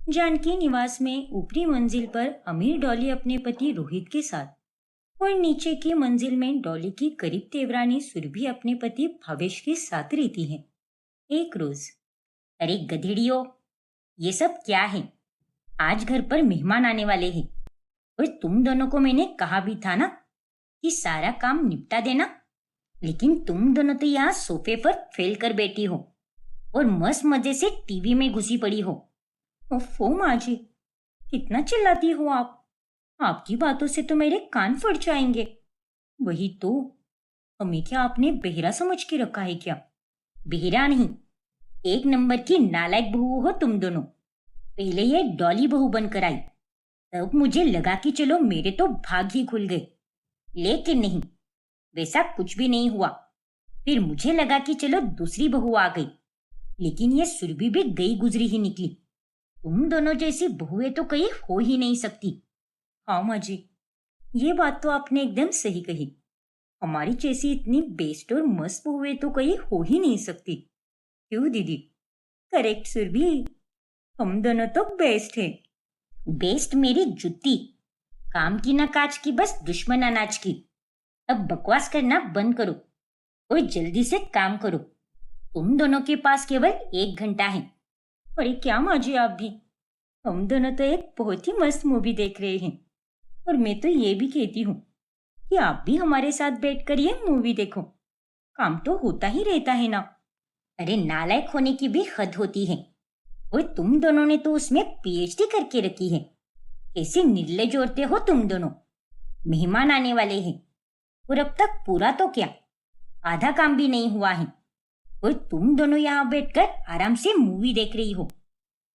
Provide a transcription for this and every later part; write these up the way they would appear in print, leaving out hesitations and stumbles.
जानकी निवास में ऊपरी मंजिल पर अमीर डॉली अपने पति रोहित के साथ और नीचे की मंजिल में डॉली की करीब देवरानी सुरभि अपने पति भावेश के साथ रहती है। एक रोज, अरे गधेड़ियो, ये सब क्या है? आज घर पर मेहमान आने वाले हैं और तुम दोनों को मैंने कहा भी था ना कि सारा काम निपटा देना। लेकिन तुम दोनों तो यहाँ सोफे पर फैल कर बैठी हो और मस्त मजे से टीवी में घुसी पड़ी हो। ओफो माँ जी, कितना चिल्लाती हो आप। आपकी बातों से तो मेरे कान फट जाएंगे। वही तो, हमें क्या आपने बेहरा समझ के रखा है क्या? बेहरा नहीं, एक नंबर की नालायक बहू हो तुम दोनों। पहले ये डॉली बहू बनकर आई, तब मुझे लगा कि चलो मेरे तो भाग ही खुल गए। लेकिन नहीं, वैसा कुछ भी नहीं हुआ। फिर मुझे लगा कि चलो दूसरी बहू आ गई, लेकिन ये सुरभि भी गई गुजरी ही निकली। तुम दोनों जैसी बहुएं तो कहीं हो ही नहीं सकती। हाँ माँ जी, ये बात तो आपने एकदम सही कही। हमारी जैसी इतनी बेस्ट और मस्त बहुएं तो कहीं हो ही नहीं सकती। क्यों दीदी? करेक्ट सुरभि, हम दोनों तो बेस्ट हैं। बेस्ट मेरी जुत्ती, काम की ना काज की, बस दुश्मन अनाज की। अब बकवास करना बंद करो और जल्दी से काम करो। तुम दोनों के पास केवल 1 घंटा है। अरे क्या माँ जी, आप भी? हम दोनों तो एक बहुत ही मस्त मूवी देख रहे हैं और मैं तो ये भी कहती हूँ कि आप भी हमारे साथ बैठकर ये मूवी देखो। काम तो होता ही रहता है ना। अरे नालायक होने की भी हद होती है। और तुम दोनों ने तो उसमें पीएचडी करके रखी है। कैसे निर्लज औरतें हो तुम दोनों। मेहमान आने वाले हैं और अब तक पूरा तो क्या, आधा काम भी नहीं हुआ है और तुम दोनों यहाँ बैठकर आराम से मूवी देख रही हो।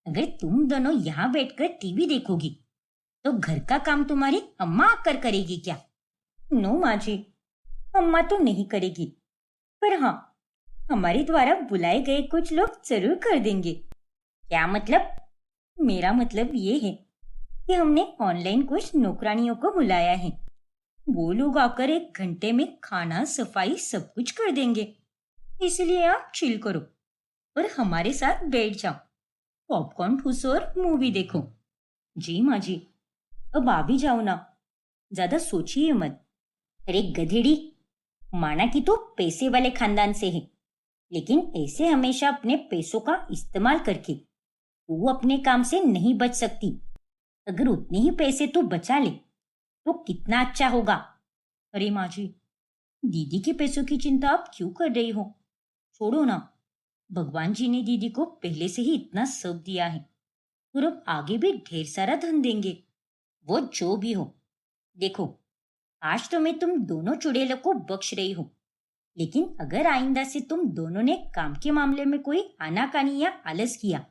अगर तुम दोनों यहाँ बैठकर टीवी देखोगी तो घर का काम तुम्हारी अम्मा आकर करेगी क्या? नो माँ जी, अम्मा तो नहीं करेगी, पर हाँ, हमारे द्वारा बुलाए गए कुछ लोग जरूर कर देंगे। क्या मतलब? मेरा मतलब ये है कि हमने ऑनलाइन कुछ नौकरानियों को बुलाया है। वो लोग आकर 1 घंटे में खाना सफाई सब कुछ कर देंगे। इसलिए आप चिल करो और हमारे साथ बैठ जाओ, पॉपकॉर्न ठूसो और मूवी देखो। जी माँ जी, अब आ भी जाओ ना, ज्यादा सोचिए मत। अरे गधेड़ी, माना कि तू पैसे वाले खानदान से है, लेकिन ऐसे हमेशा अपने पैसों का इस्तेमाल करके तू अपने काम से नहीं बच सकती। अगर उतने ही पैसे तू बचा ले तो कितना अच्छा होगा। अरे माँ जी, दीदी के पैसों की चिंता आप क्यों कर रही हो? छोड़ो ना, भगवान जी ने दीदी को पहले से ही इतना सब दिया है और अब आगे भी ढेर सारा धन देंगे। वो जो भी हो, देखो, आज तो मैं तुम दोनों चुड़ैलों को बख्श रही हूँ, लेकिन अगर आइंदा से तुम दोनों ने काम के मामले में कोई आनाकानी या आलस किया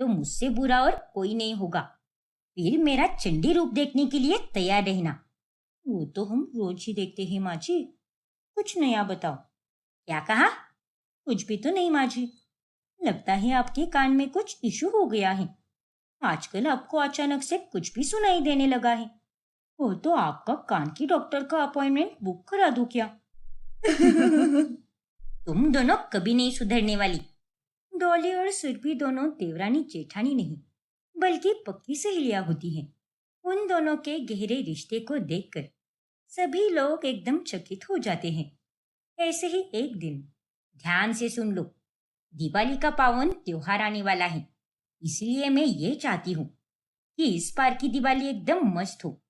तो मुझसे बुरा और कोई नहीं होगा। फिर मेरा चंडी रूप देखने के लिए तैयार रहना। वो तो हम रोज ही देखते हैं माँ जी। कुछ नया बताओ। क्या कहा? कुछ भी तो नहीं माँ जी। लगता है आपके कान में कुछ इशू हो गया है। आजकल आपको अचानक से कुछ भी सुनाई देने लगा है। वो तो आपका कान की डॉक्टर का अपॉइंटमेंट बुक करा दूं क्या? तुम दोनों कभी नहीं सुधरने वाली। डॉली और सुरभि दोनों देवरानी जेठानी नहीं, बल्कि पक्की सहेलियां होती हैं। उन दोनों के गहरे रिश्ते को देखकर सभी लोग एकदम चकित हो जाते हैं। ऐसे ही एक दिन, ध्यान से सुन लो, दिवाली का पावन त्योहार आने वाला है। इसलिए मैं ये चाहती हूँ कि इस बार की दिवाली एकदम मस्त हो।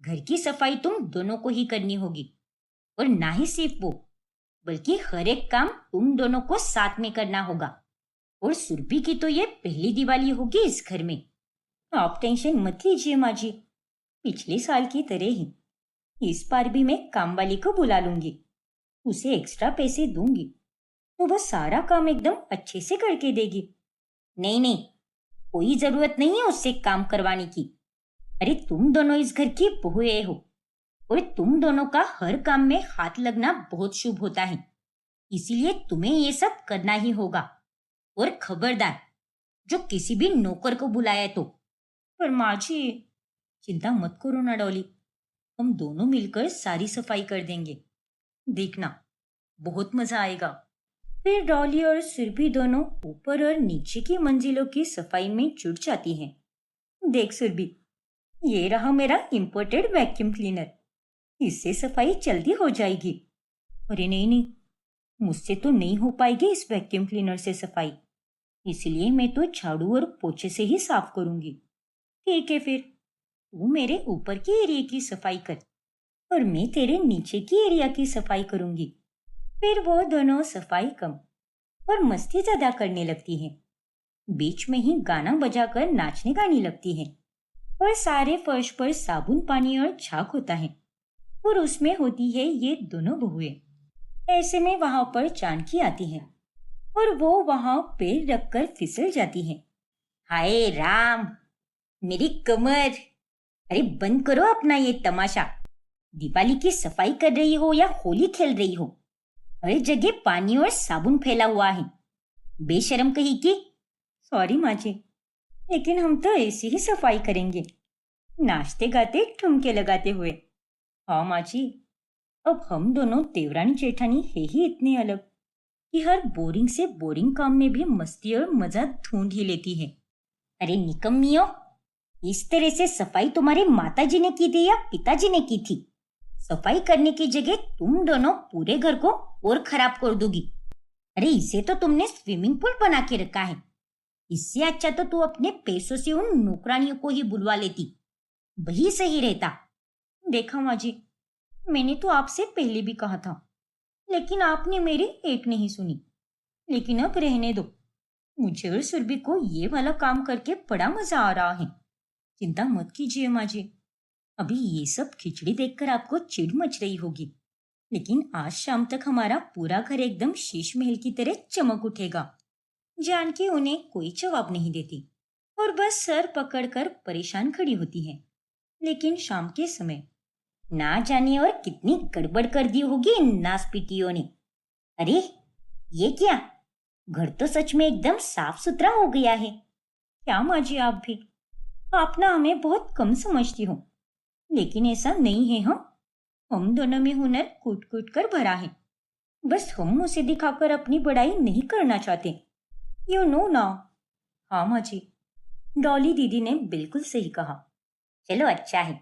घर की सफाई तुम दोनों को ही करनी होगी और ना ही सिर्फ वो, बल्कि हर एक काम तुम दोनों को साथ में करना होगा। और सुरभि की तो ये पहली दिवाली होगी इस घर में। आप टेंशन मत लीजिए माँ जी, पिछले साल की तरह ही इस बार भी मैं काम वाली को बुला लूंगी। उसे एक्स्ट्रा पैसे दूंगी तो वह सारा काम एकदम अच्छे से करके देगी। नहीं नहीं, कोई जरूरत नहीं है उससे काम करवाने की। अरे तुम दोनों इस घर की बहुएं हो और तुम दोनों का हर काम में हाथ लगना बहुत शुभ होता है। इसीलिए तुम्हें ये सब करना ही होगा। और खबरदार, जो किसी भी नौकर को बुलाया तो। पर माँ जी, चिंता मत करो ना डॉली, हम दोनों मिलकर सारी सफाई कर देंगे। देखना, बहुत मजा आएगा। फिर डॉली और सुरभि दोनों ऊपर और नीचे की मंजिलों की सफाई में जुट जाती हैं। देख सुरभि, ये रहा मेरा इम्पोर्टेड वैक्यूम क्लीनर। इससे सफाई जल्दी हो जाएगी। अरे नहीं नहीं, मुझसे तो नहीं हो पाएगी इस वैक्यूम क्लीनर से सफाई, इसलिए मैं तो झाड़ू और पोछे से ही साफ करूंगी। ठीक है, फिर तू मेरे ऊपर के एरिया की सफाई कर और मैं तेरे नीचे की एरिया की सफाई करूंगी। फिर वो दोनों सफाई कम और मस्ती ज्यादा करने लगती हैं। बीच में ही गाना बजाकर नाचने गाने लगती हैं और सारे फर्श पर साबुन पानी और झाग होता है और उसमें होती है ये दोनों बहुएं। ऐसे में वहां पर जानकी आती है और वो वहां पैर रखकर फिसल जाती है। हाय राम, मेरी कमर! अरे बंद करो अपना ये तमाशा। दिवाली की सफाई कर रही हो या होली खेल रही हो, हर जगह पानी और साबुन फैला हुआ है। बेशरम कहीं की। सॉरी माँ जी, लेकिन हम तो ऐसी ही सफाई करेंगे, नाचते गाते ठुमके लगाते हुए। हाँ माँ जी, अब हम दोनों देवरानी जेठानी है ही इतने अलग कि हर बोरिंग से बोरिंग काम में भी मस्ती और मजा ढूंढ ही लेती है। अरे निकम्मियों, इस तरह से सफाई तुम्हारे माताजी ने की थी या पिताजी ने की थी? सफाई करने की जगह तुम दोनों पूरे घर को और खराब कर दोगी। अरे इसे तो तुमने स्विमिंग पूल बना के रखा है। इससे अच्छा तो तू अपने पैसों से उन नौकरानियों को ही बुलवा लेती, वही सही रहता। देखा माँ जी, मैंने तो आपसे पहले भी कहा था, लेकिन आपने मेरी एक नहीं सुनी। लेकिन अब रहने दो, मुझे और सुरभि को ये वाला काम करके बड़ा मजा आ रहा है। चिंता मत कीजिए माँ जी, अभी ये सब खिचड़ी देखकर आपको चिढ़ मच रही होगी, लेकिन आज शाम तक हमारा पूरा घर एकदम शीश महल की तरह चमक उठेगा। जानकी उन्हें कोई जवाब नहीं देती और बस सर पकड़कर परेशान खड़ी होती है। लेकिन शाम के समय ना जाने और कितनी गड़बड़ कर दी होगी इन नासपीटियों ने। अरे ये क्या, घर तो सच में एकदम साफ सुथरा हो गया है। क्या माँ जी, आप भी, आप ना हमें बहुत कम समझती हो, लेकिन ऐसा नहीं है। हम दोनों में हुनर कूट कूट कर भरा है, बस हम उसे दिखाकर अपनी बड़ाई नहीं करना चाहते। यू नो ना। हाँ माँ जी, डॉली दीदी ने बिल्कुल सही कहा। चलो अच्छा है,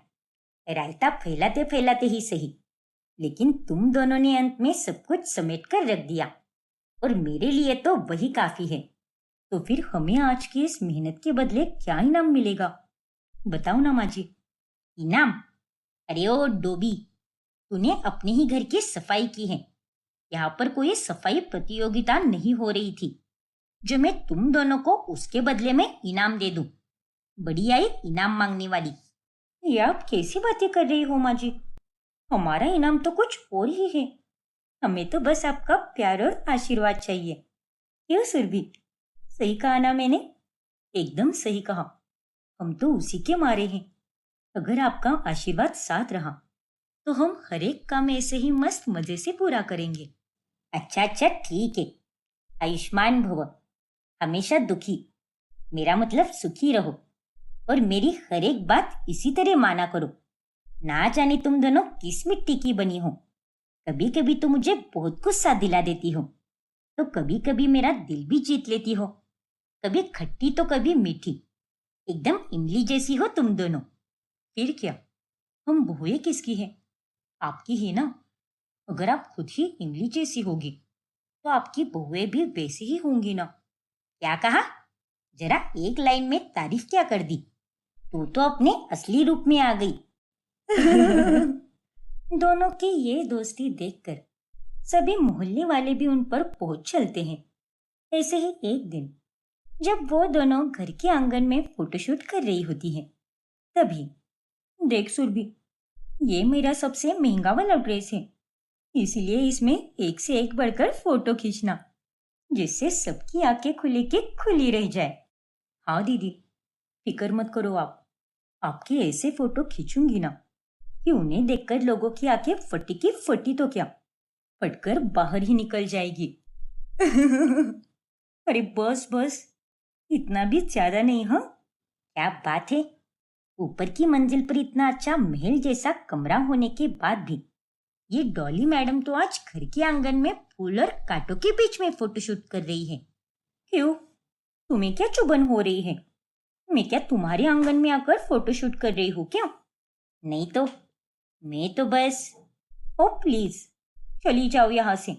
रायता फैलाते फैलाते ही सही, लेकिन तुम दोनों ने अंत में सब कुछ समेट कर रख दिया और मेरे लिए तो वही काफी है। तो फिर हमें आज की इस मेहनत के बदले क्या इनाम मिलेगा? बताओ ना माँ जी। इनाम? अरे ओ डोबी, तूने अपने ही घर की सफाई की है। यहाँ पर कोई सफाई प्रतियोगिता नहीं हो रही थी जो मैं तुम दोनों को उसके बदले में इनाम दे दूं। बड़ी आई इनाम मांगने वाली। ये आप कैसी बातें कर रही हो माँ जी? हमारा इनाम तो कुछ और ही है। हमें तो बस आपका प्यार और आशीर्वाद चाहिए। क्यों सुरभि, सही कहा ना मैंने? एकदम सही कहा, हम तो उसी के मारे हैं। अगर आपका आशीर्वाद साथ रहा तो हम हर एक काम ऐसे ही मस्त मजे से पूरा करेंगे। अच्छा अच्छा ठीक है, आयुष्मान भव, हमेशा दुखी, मेरा मतलब सुखी रहो और मेरी हर एक बात इसी तरह माना करो। ना जाने तुम दोनों किस मिट्टी की बनी हो। कभी कभी तो मुझे बहुत गुस्सा दिला देती हो, तो कभी कभी मेरा दिल भी जीत लेती हो। कभी खट्टी तो कभी मीठी, एकदम इमली जैसी हो तुम दोनों। फिर क्या, हम बहुएं किसकी हैं? आपकी ही ना। अगर आप खुद ही इमली जैसी होगी तो आपकी बहुएं भी वैसी ही होंगी ना। क्या कहा? जरा एक लाइन में तारीफ क्या कर दी। तू तो अपने असली रूप में आ गई। दोनों की ये दोस्ती देखकर सभी मोहल्ले वाले भी उन पर पहुंच चलते हैं। ऐसे ही एक दिन जब वो दोनों घर के आंगन में फोटोशूट कर रही होती हैं, तभी देख सुरभि, ये मेरा सबसे महंगा वाला ड्रेस है, इसलिए इसमें एक से एक बढ़कर फोटो खींचना, जिससे सबकी आंखें खुली के खुली रह जाए। हाँ दीदी, फिक्र मत करो, आप आपके ऐसे फोटो खींचूंगी ना कि उन्हें देखकर लोगों की आंखें फटी की फटी तो क्या, फटकर बाहर ही निकल जाएगी। अरे बस बस, इतना भी ज्यादा नहीं। हाँ क्या बात है, ऊपर की मंजिल पर इतना अच्छा महल जैसा कमरा होने के बाद भी ये डॉली मैडम तो आज घर के आंगन में फूल और कांटों के बीच में फोटोशूट कर रही है। क्यों, तुम्हें क्या चुभन हो रही है? मैं क्या तुम्हारे आंगन में आकर फोटोशूट कर रही हूँ क्या? नहीं तो मैं तो बस। ओ प्लीज, चली जाओ यहाँ से।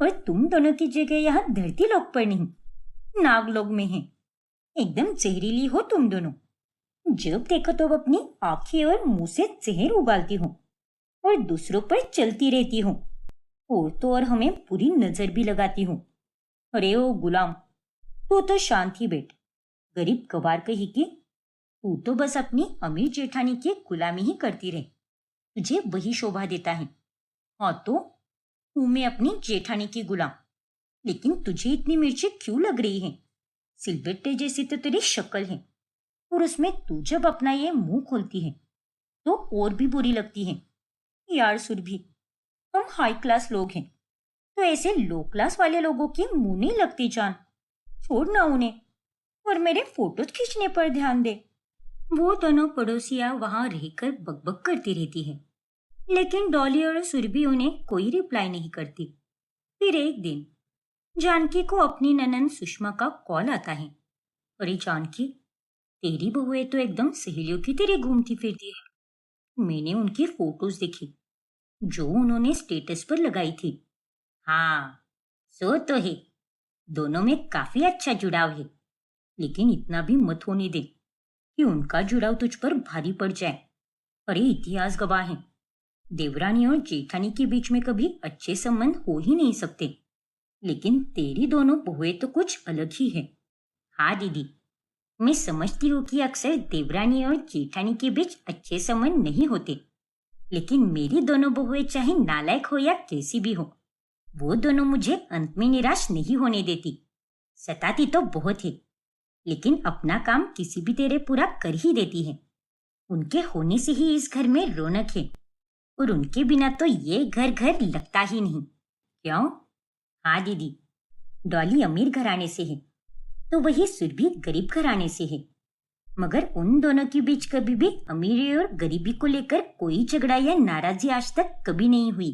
और तुम दोनों की जगह यहाँ धरती लोक पर नहीं, नागलोक में है। एकदम जहरीली हो तुम दोनों। जब देखो तो अपनी आंखें और मुंह से जहर उबालती हो और दूसरों पर चलती रहती हो, और तो और हमें बुरी नजर भी लगाती हो। अरे ओ गुलाम, तू तो शांत ही बैठ। गरीब गवार कही कि तू तो बस अपनी अमीर जेठानी की गुलामी ही करती रहे, तुझे वही शोभा देता है। हाँ तो हूं मैं अपनी जेठानी की गुलाम, लेकिन तुझे इतनी मिर्ची क्यों लग रही है? सिलबट्टे जैसी तो तेरी शक्ल है, और उसमें तू जब अपना ये मुंह खोलती है तो और भी बुरी लगती है। यार सुरभि, हम हाई क्लास लोग हैं, तो ऐसे लो क्लास वाले लोगों की मुंह नहीं लगती जान। छोड़ ना उन्हें और मेरे फोटोज खींचने पर ध्यान दे। वो दोनों पड़ोसियां वहां रहकर बकबक करती रहती है, लेकिन डॉली और सुरभि उन्हें कोई रिप्लाई नहीं करती। फिर एक दिन जानकी को अपनी ननंद सुषमा का कॉल आता है। अरे जानकी, तेरी बहुएं तो एकदम सहेलियों की तरह घूमती फिरती है। मैंने उनकी फोटोज देखी जो उन्होंने स्टेटस पर लगाई थी। हाँ, सो तो है, दोनों में काफी अच्छा जुड़ाव है, लेकिन इतना भी मत होने दे कि उनका जुड़ाव तुझ पर भारी पड़ जाए। अरे इतिहास गवाह है, देवरानी और जेठानी के बीच में कभी अच्छे संबंध हो ही नहीं सकते, लेकिन तेरी दोनों बहुएं तो कुछ अलग ही है। हाँ दीदी, मैं समझती हूँ कि अक्सर देवरानी और जेठानी के बीच अच्छे संबंध नहीं होते, लेकिन मेरी दोनों बहुएं चाहे नालायक हो या कैसी भी हो, वो दोनों मुझे अंत में निराश नहीं होने देती। सताती तो बहुत है, लेकिन अपना काम किसी भी तरह पूरा कर ही देती है। उनके होने से ही इस घर में रौनक है, और उनके बिना तो ये घर घर लगता ही नहीं। क्यों? हाँ दीदी, डॉली अमीर घराने से है, तो वही सुरभि गरीब घराने से है, मगर उन दोनों के बीच कभी भी अमीरी और गरीबी को लेकर कोई झगड़ा या नाराजगी आज तक कभी नहीं हुई।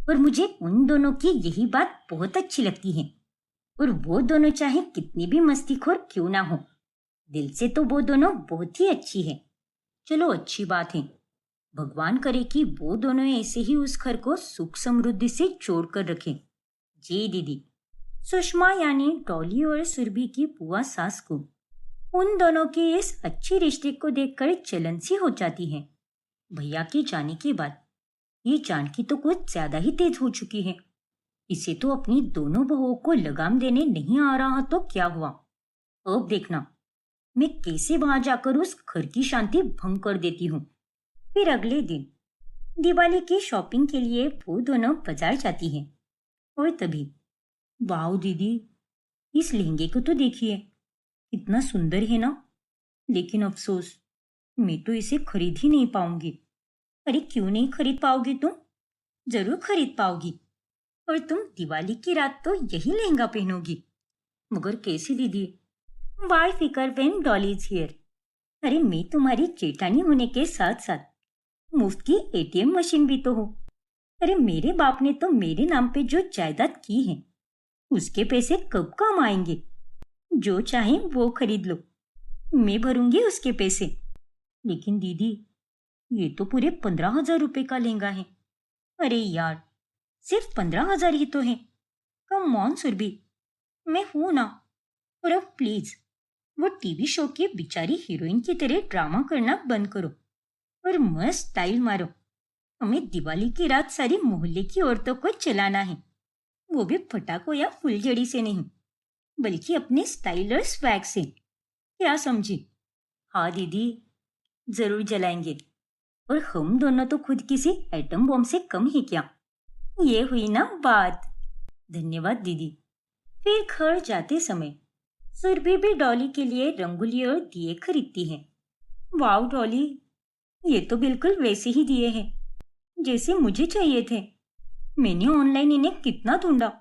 और मुझे उन दोनों की यही बात बहुत अच्छी लगती है। और वो दोनों चाहे कितनी भी मस्तीखोर क्यों ना हो, दिल से तो वो दोनों बहुत ही अच्छी है। चलो अच्छी बात है, भगवान करे कि वो दोनों ऐसे ही उस घर को सुख समृद्धि से जोड़ कर रखें। जी दीदी। सुषमा यानी डॉली और सुरभि की बुआ सास को उन दोनों के इस अच्छे रिश्ते को देखकर जलन सी हो जाती है। भैया के जाने के बाद ये जानकी तो कुछ ज्यादा ही तेज हो चुकी है। इसे तो अपनी दोनों बहुओं को लगाम देने नहीं आ रहा तो क्या हुआ? अब देखना, मैं कैसे वहां जाकर उस घर की शांति भंग कर देती हूँ। फिर अगले दिन दिवाली की शॉपिंग के लिए वो दोनों बाजार जाती हैं। और तभी, वाओ दीदी, इस लहंगे को तो देखिए, कितना सुंदर है ना। लेकिन अफसोस, मैं तो इसे खरीद ही नहीं पाऊंगी। अरे क्यों नहीं खरीद पाओगी तुम? जरूर खरीद पाओगी, और तुम दिवाली की रात तो यही लहंगा पहनोगी। मगर कैसी दीदी? वाई फिकर व्हेन डॉली इज हियर। अरे मैं तुम्हारी जेठानी होने के साथ साथ मुफ्त की एटीएम मशीन भी तो हो। अरे मेरे बाप ने तो मेरे नाम पे जो जायदाद की है, उसके पैसे कब काम आएंगे? जो चाहे वो खरीद लो, मैं भरूंगी उसके पैसे। लेकिन दीदी, ये तो पूरे 15,000 रुपए का लहंगा है। अरे यार, सिर्फ 15,000 ही तो है। कम ऑन सुरभि, मैं हूं ना। और अब प्लीज वो टीवी शो की बेचारी हीरोइन की तरह ड्रामा करना बंद करो और मस्त स्टाइल मारो। हमें दिवाली की रात सारी मोहल्ले की औरतों को चलाना है, वो भी पटाखों या फुलझड़ी से नहीं, बल्कि अपने स्टाइल और स्वैग से। क्या समझी? हाँ दीदी, जरूर जलाएंगे। और हम दोनों तो खुद किसी एटम बॉम्ब से कम ही क्या। ये हुई ना बात। धन्यवाद दीदी। फिर घर जाते समय सुरभि भी डॉली के लिए रंगोली और दिए खरीदती है। वाओ डॉली, ये तो बिल्कुल वैसे ही दिए हैं जैसे मुझे चाहिए थे। मैंने ऑनलाइन इन्हें कितना ढूंढा,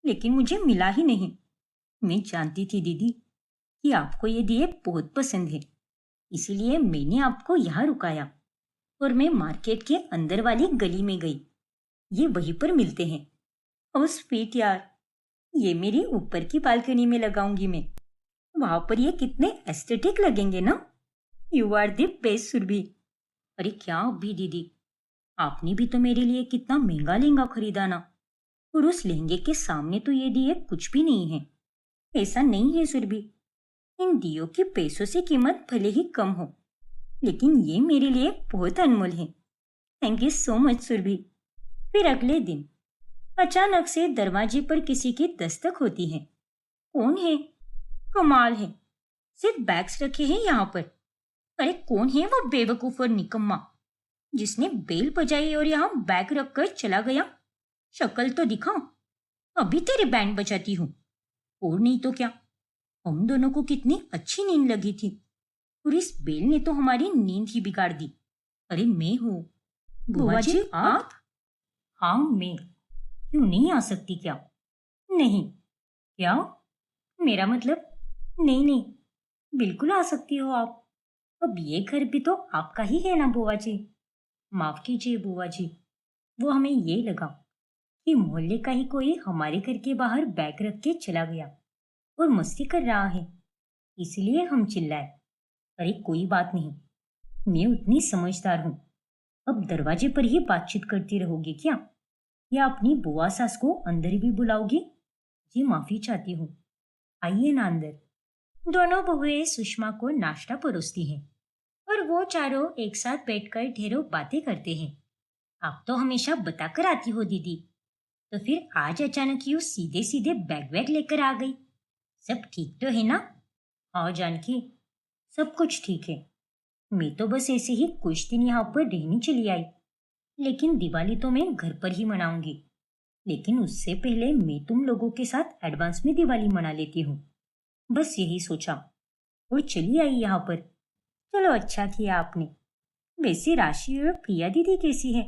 लेकिन मुझे मिला ही नहीं। मैं जानती थी दीदी कि आपको ये दिए बहुत पसंद है, इसीलिए मैंने आपको यहाँ रुकाया और मैं मार्केट के अंदर वाली गली में गई। ये वहीं पर मिलते हैं। ओ स्वीट यार, ये मेरी ऊपर की बालकनी में लगाऊंगी मैं। वहां पर ये कितने एस्थेटिक लगेंगे ना। You are the best Surabhi. अरे क्या अभी दीदी, आपने भी तो मेरे लिए कितना महंगा लहंगा खरीदा ना, और उस लहंगे के सामने तो ये दिए कुछ भी नहीं है। ऐसा नहीं है सुरभि, इन दियों की पैसों से कीमत भले ही कम हो, लेकिन ये मेरे लिए बहुत अनमोल है। Thank you so much Surabhi. फिर अगले दिन अचानक से दरवाजे पर किसी की दस्तक होती है। कौन है? कमाल है, सिर्फ बैग्स रखे हैं यहाँ पर। अरे कौन है वो बेवकूफ और निकम्मा जिसने बेल बजाई और यहाँ बैग रखकर चला गया? शक्ल तो दिखाओ, अभी तेरे बैंड बजाती हूँ। और नहीं तो क्या, हम दोनों को कितनी अच्छी नींद लगी थी, और इस बेल ने तो हमारी नींद ही बिगाड़ दी। अरे मैं हूँ। बुआ जी आप? हाँ मैं। क्यों नहीं आ सकती क्या? नहीं। क्या? मेरा मतलब नहीं नहीं, बिल्कुल आ सकती हो आप। अब ये घर भी तो आपका ही है ना बुआ जी। माफ कीजिए बुआ जी, वो हमें ये लगा कि मोहल्ले का ही कोई हमारे घर के बाहर बैग रख के चला गया और मस्ती कर रहा है, इसलिए हम चिल्लाए। अरे कोई बात नहीं, मैं उतनी समझदार हूँ। अब दरवाजे पर ही बातचीत करती रहोगी क्या, या अपनी बुआ सास को अंदर भी बुलाओगी? जी माफी चाहती हूँ, आइए ना अंदर। दोनों बहुएं सुषमा को नाश्ता परोसती हैं और वो चारों एक साथ बैठकर ढेरों बातें करते हैं। आप तो हमेशा बताकर आती हो दीदी, तो फिर आज अचानक क्यों सीधे सीधे बैग वैग लेकर आ गई? सब ठीक तो है ना? हाँ जानकी, सब कुछ ठीक है। मैं तो बस ऐसे ही कुछ दिन यहाँ पर रहने चली आई, लेकिन दिवाली तो मैं घर पर ही मनाऊंगी। लेकिन उससे पहले मैं तुम लोगों के साथ एडवांस में दिवाली मना लेती हूँ, बस यही सोचा और चली आई यहाँ पर। चलो अच्छा किया आपने। वैसे राशि और प्रिया दीदी कैसी है?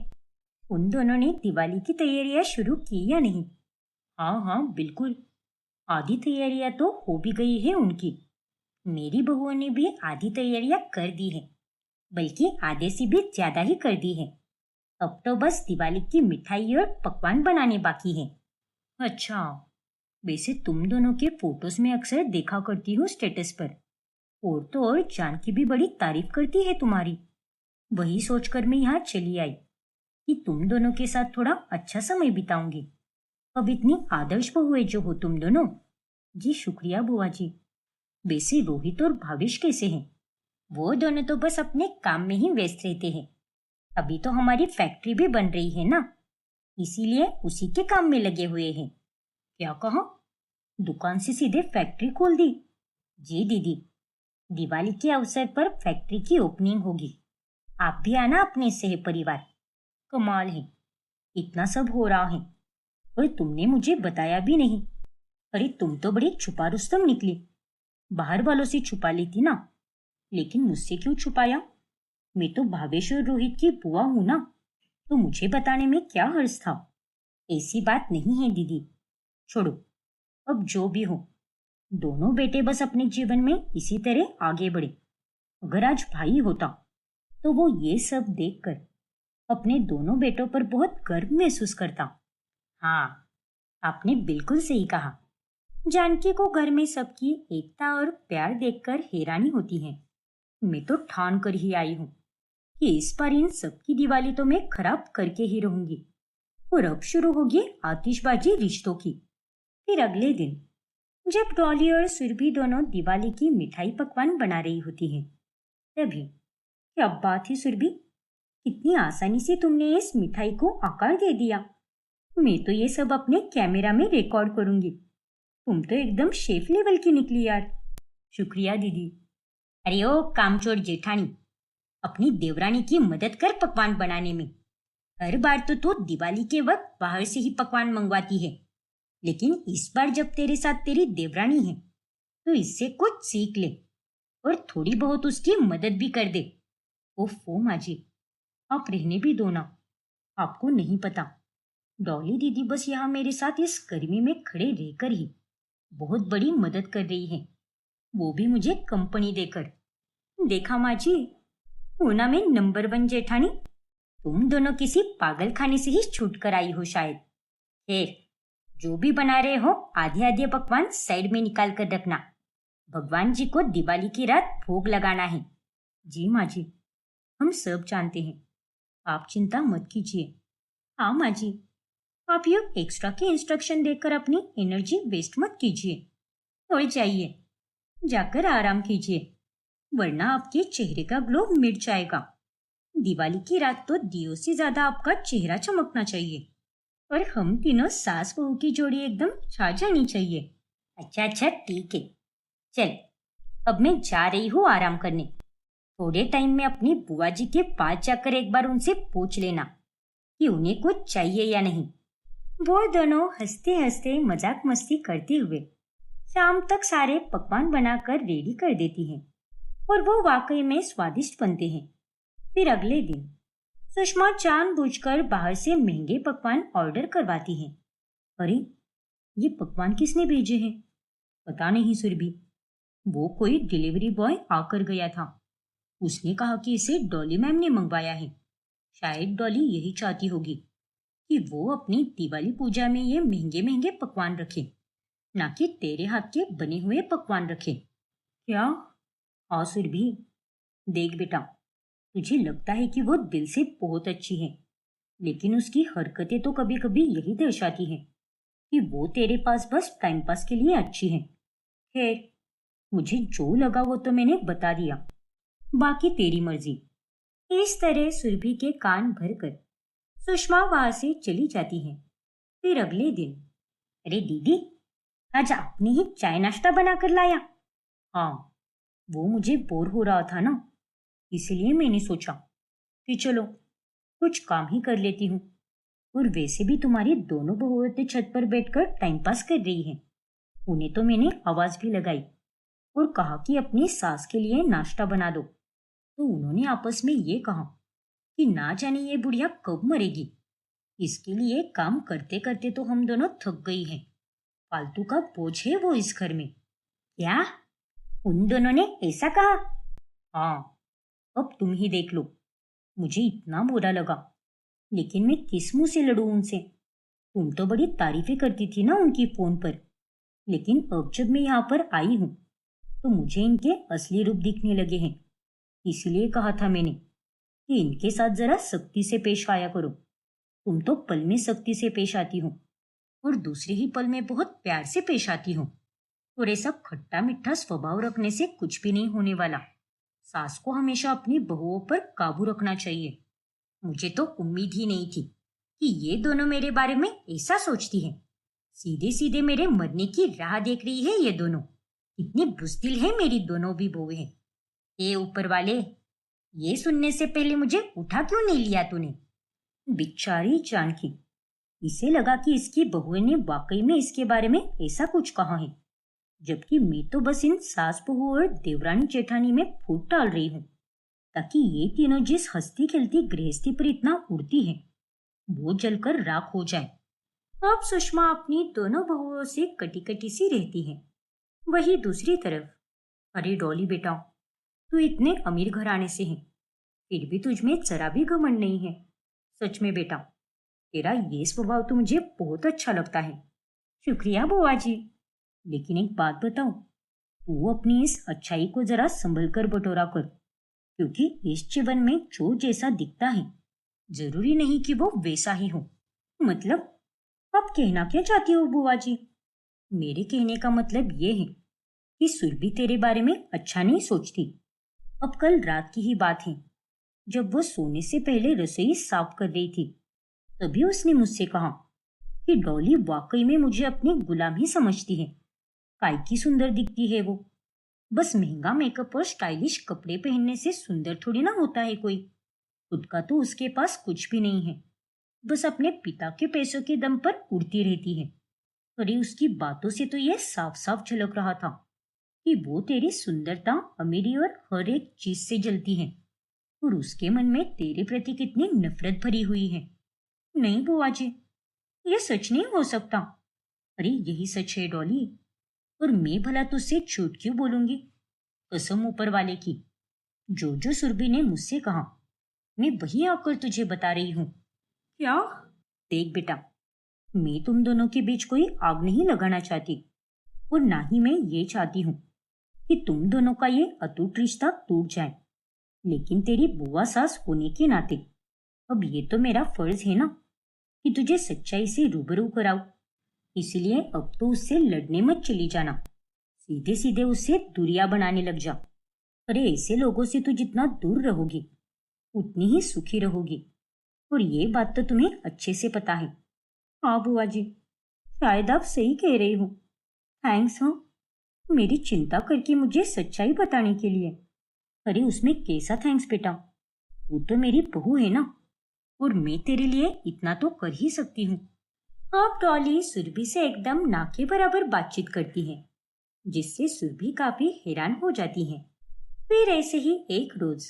उन दोनों ने दिवाली की तैयारियां शुरू की या नहीं? हाँ हाँ बिल्कुल, आधी तैयारियां तो हो भी गई है उनकी। मेरी बहुओं ने भी आधी तैयारियां कर दी है, बल्कि आधे से भी ज्यादा ही कर दी है। अब तो बस दिवाली की मिठाई और पकवान बनाने बाकी है। अच्छा, वैसे तुम दोनों के फोटोज में अक्सर देखा करती हूँ स्टेटस पर, और तो और जानकी भी बड़ी तारीफ करती है तुम्हारी। वही सोचकर मैं यहाँ चली आई कि तुम दोनों के साथ थोड़ा अच्छा समय बिताऊंगी। अब इतनी आदर्श बहुएं जो हो तुम दोनों। जी शुक्रिया बुआ जी। वैसे रोहित और भावेश कैसे हैं? वो दोनों तो बस अपने काम में ही व्यस्त रहते हैं। अभी तो हमारी फैक्ट्री भी बन रही है ना, इसीलिए उसी के काम में लगे हुए हैं। क्या कहा? दुकान से सीधे फैक्ट्री खोल दी? जी दीदी, दिवाली के अवसर पर फैक्ट्री की ओपनिंग होगी, आप भी आना अपने सह परिवार। कमाल है, इतना सब हो रहा है और तुमने मुझे बताया भी नहीं। अरे तुम तो बड़ी छुपा रुस्तम निकली। बाहर वालों से छुपा लेती ना, लेकिन मुझसे क्यों छुपाया? मैं तो भावेश और रोहित की बुआ हूं ना, तो मुझे बताने में क्या हर्ज था? ऐसी बात नहीं है दीदी, छोड़ो, अब जो भी हो। दोनों बेटे बस अपने जीवन में इसी तरह आगे बढ़े। अगर आज भाई होता तो वो ये सब देखकर अपने दोनों बेटों पर बहुत गर्व महसूस करता। हाँ, आपने बिल्कुल सही कहा। जानकी को घर में सबकी एकता और प्यार देखकर हैरानी होती है। मैं तो ठान कर ही आई हूँ कि इस बार इन सबकी दिवाली तो मैं खराब करके ही रहूंगी। और अब शुरू होगी आतिशबाजी रिश्तों की। फिर अगले दिन जब डॉली और सुरभि दोनों दिवाली की मिठाई पकवान बना रही होती हैं, तभी क्या बात है सुरभि, कितनी आसानी से तुमने इस मिठाई को आकार दे दिया। मैं तो ये सब अपने कैमरा में रिकॉर्ड करूंगी। तुम तो एकदम शेफ लेवल की निकली यार। शुक्रिया दीदी। अरे ओ कामचोर जेठानी, अपनी देवरानी की मदद कर पकवान बनाने में। हर बार तो तू दिवाली के वक्त बाहर से ही पकवान मंगवाती है, लेकिन इस बार जब तेरे साथ तेरी देवरानी है तो इससे कुछ सीख ले और थोड़ी बहुत उसकी मदद भी कर दे। ओफो माँ जी, आप रहने भी दो ना। आपको नहीं पता, डॉली दीदी बस यहाँ मेरे साथ इस गर्मी में खड़े रहकर ही बहुत बड़ी मदद कर रही है, वो भी मुझे कंपनी देकर। देखा माँ जी, पूना में नंबर 1 जेठानी। तुम दोनों किसी पागल खाने से ही छूट कर आई हो शायद। खैर, जो भी बना रहे हो आधे आधे पकवान साइड में निकाल कर रखना, भगवान जी को दिवाली की रात भोग लगाना है। जी माँ जी, हम सब जानते हैं। आप चिंता मत कीजिए। हाँ माँ जी, आप ये एक्स्ट्रा के इंस्ट्रक्शन देकर अपनी एनर्जी वेस्ट मत कीजिए और जाइए, जाकर आराम कीजिए, वरना आपके चेहरे का ग्लो मिट जाएगा। दिवाली की रात तो दियों से ज्यादा आपका चेहरा चमकना चाहिए और हम तीनों सास बहू की जोड़ी एकदम छा जानी चाहिए। अच्छा अच्छा ठीक है, चल अब मैं जा रही हूँ आराम करने। थोड़े टाइम में अपनी बुआ जी के पास जाकर एक बार उनसे पूछ लेना कि उन्हें कुछ चाहिए या नहीं। वो दोनों हंसते हंसते मजाक मस्ती करते हुए शाम तक सारे पकवान बनाकर रेडी कर देती हैं और वो वाकई में स्वादिष्ट बनते हैं। फिर अगले दिन सुषमा जानबूझकर बाहर से महंगे पकवान ऑर्डर करवाती हैं। अरे, ये पकवान किसने भेजे हैं? पता नहीं सुरभि। वो कोई डिलीवरी बॉय आकर गया था। उसने कहा कि इसे डॉली मैम ने मंगवाया है। शायद डॉली यही चाहती होगी कि वो अपनी दिवाली पूजा में ये महंगे महंगे पकवान रखे, ना कि तेरे हाथ के बने हुए पकवान रखे। क्या? हाँ सुरभि, देख बेटा, तुझे लगता है कि वो दिल से बहुत अच्छी है, लेकिन उसकी हरकतें तो कभी कभी यही दर्शाती हैं कि वो तेरे पास बस टाइम पास के लिए अच्छी है। खैर, मुझे जो लगा वो तो मैंने बता दिया, बाकी तेरी मर्जी। इस तरह सुरभि के कान भरकर सुषमा वहां से चली जाती है। फिर अगले दिन, अरे दीदी, आज आपने ही चाय नाश्ता बनाकर लाया? हाँ, वो मुझे बोर हो रहा था ना, इसलिए मैंने सोचा कि चलो कुछ काम ही कर लेती हूँ। और वैसे भी तुम्हारी दोनों बहुएं छत पर बैठकर टाइम पास कर रही हैं। उन्हें तो मैंने आवाज भी लगाई और कहा कि अपनी सास के लिए नाश्ता बना दो, तो उन्होंने आपस में ये कहा कि ना जाने ये बुढ़िया कब मरेगी। इसके लिए काम करते करते तो हम दोनों थक गई हैं। फालतू का बोझ है वो इस घर में। क्या? उन दोनों ने ऐसा कहा? हाँ, अब तुम ही देख लो। मुझे इतना बुरा लगा, लेकिन मैं किस मुंह से लड़ूं उनसे? तुम तो बड़ी तारीफें करती थी ना उनकी फोन पर, लेकिन अब जब मैं यहाँ पर आई हूँ तो मुझे इनके असली रूप दिखने लगे हैं। इसीलिए कहा था मैंने कि इनके साथ जरा सख्ती से पेश आया करो। तुम तो पल में सख्ती से पेश आती हो और दूसरे ही पल में बहुत प्यार से पेश आती हो। और ऐसा खट्टा मीठा स्वभाव रखने से कुछ भी नहीं होने वाला। सास को हमेशा अपनी बहुओं पर काबू रखना चाहिए। मुझे तो उम्मीद ही नहीं थी कि ये दोनों मेरे बारे में ऐसा सोचती हैं। सीधे सीधे मेरे मरने की राह देख रही है ये दोनों। इतनी बुज़दिल है मेरी दोनों भी बहुएं। ए ऊपर वाले, ये सुनने से पहले मुझे उठा क्यों नहीं लिया तूने? बेचारी जानकी, इसे लगा कि इसकी बहुएं ने वाकई में इसके बारे में ऐसा कुछ कहा है, जबकि मैं तो बस इन सास बहू और देवरानी जेठानी में फूट डाल रही हूँ ताकि ये तीनों जिस हंसती खेलती गृहस्थी पर इतना उड़ती है वो जलकर राख हो जाए। अब सुषमा अपनी दोनों बहुओं से कटी कटी सी रहती है। वही दूसरी तरफ, अरे डॉली बेटा, तू इतने अमीर घराने से है, फिर भी तुझ में जरा भी घमंड नहीं है। सच में बेटा, तेरा ये स्वभाव तो मुझे बहुत अच्छा लगता है। शुक्रिया बुआ जी। लेकिन एक बात बताओ, तू अपनी इस अच्छाई को जरा संभल कर बटोरा कर, क्योंकि इस जीवन में जो जैसा दिखता है जरूरी नहीं कि वो वैसा ही हो। मतलब, आप कहना क्या चाहती हो बुआ जी? मेरे कहने का मतलब ये है कि सुरभि तेरे बारे में अच्छा नहीं सोचती। अब कल रात की ही बात है, जब वो सोने से पहले रसोई साफ कर रही थी, तभी उसने मुझसे कहा कि डॉली वाकई में मुझे अपनी गुलाम ही समझती है। काय की सुंदर दिखती है वो। बस महंगा मेकअप और स्टाइलिश कपड़े पहनने से सुंदर थोड़ी ना होता है कोई। खुद का तो उसके पास कुछ भी नहीं है, बस अपने पिता के पैसों के दम पर उड़ती रहती है। अरे उसकी बातों से तो यह साफ साफ झलक रहा था कि वो तेरी सुंदरता, अमीरी और हर एक चीज से जलती है और उसके मन में तेरे प्रति कितनी नफरत भरी हुई है। नहीं बुआ जी, ये सच नहीं हो सकता। अरे यही सच है डॉली, और मैं भला तुझसे झूठ क्यों बोलूंगी? कसम ऊपर वाले की, जो जो सुरभि ने मुझसे कहा मैं वही आकर तुझे बता रही हूँ। क्या? देख बेटा, मैं तुम दोनों के बीच कोई आग नहीं लगाना चाहती और ना ही मैं ये चाहती हूँ कि तुम दोनों का ये अटूट रिश्ता टूट जाए, लेकिन तेरी बुआ सास होने के नाते अब ये तो मेरा फर्ज है ना कि तुझे सच्चाई से रूबरू कराऊं। इसलिए अब तो उससे लड़ने मत चली जाना, सीधे सीधे उससे दूरियां बनाने लग जा। अरे ऐसे लोगों से तू जितना दूर रहोगी उतनी ही सुखी रहोगी, और ये बात तो तुम्हें अच्छे से पता है। हाँ बुआ जी, शायद आप सही कह रही हो। थैंक्स हाँ, मेरी चिंता करके मुझे सच्चाई बताने के लिए। अरे उसमें कैसा थैंक्स बेटा, वो तो मेरी बहू है ना, और मैं तेरे लिए इतना तो कर ही सकती हूँ। अब डॉली सुरभि से एकदम ना के बराबर बातचीत करती है, जिससे सुरभि काफी हैरान हो जाती है। फिर ऐसे ही एक रोज,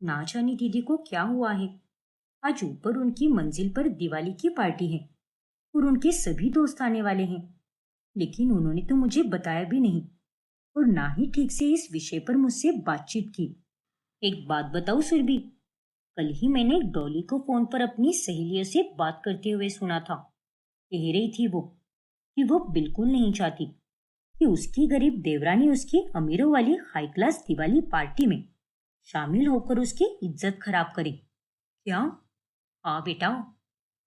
ना जाने दीदी को क्या हुआ है, आज ऊपर उनकी मंजिल पर दिवाली की पार्टी है और उनके सभी दोस्त आने वाले हैं, लेकिन उन्होंने तो मुझे बताया भी नहीं और ना ही ठीक से इस विषय पर मुझसे बातचीत की। एक बात बताऊं सुरभि, कल ही मैंने डॉली को फोन पर अपनी सहेलियों से बात करते हुए सुना था। कह रही थी वो कि वो बिल्कुल नहीं चाहती कि उसकी गरीब देवरानी उसकी अमीरों वाली हाई क्लास दिवाली पार्टी में शामिल होकर उसकी इज्जत खराब करे। क्या? हाँ बेटा,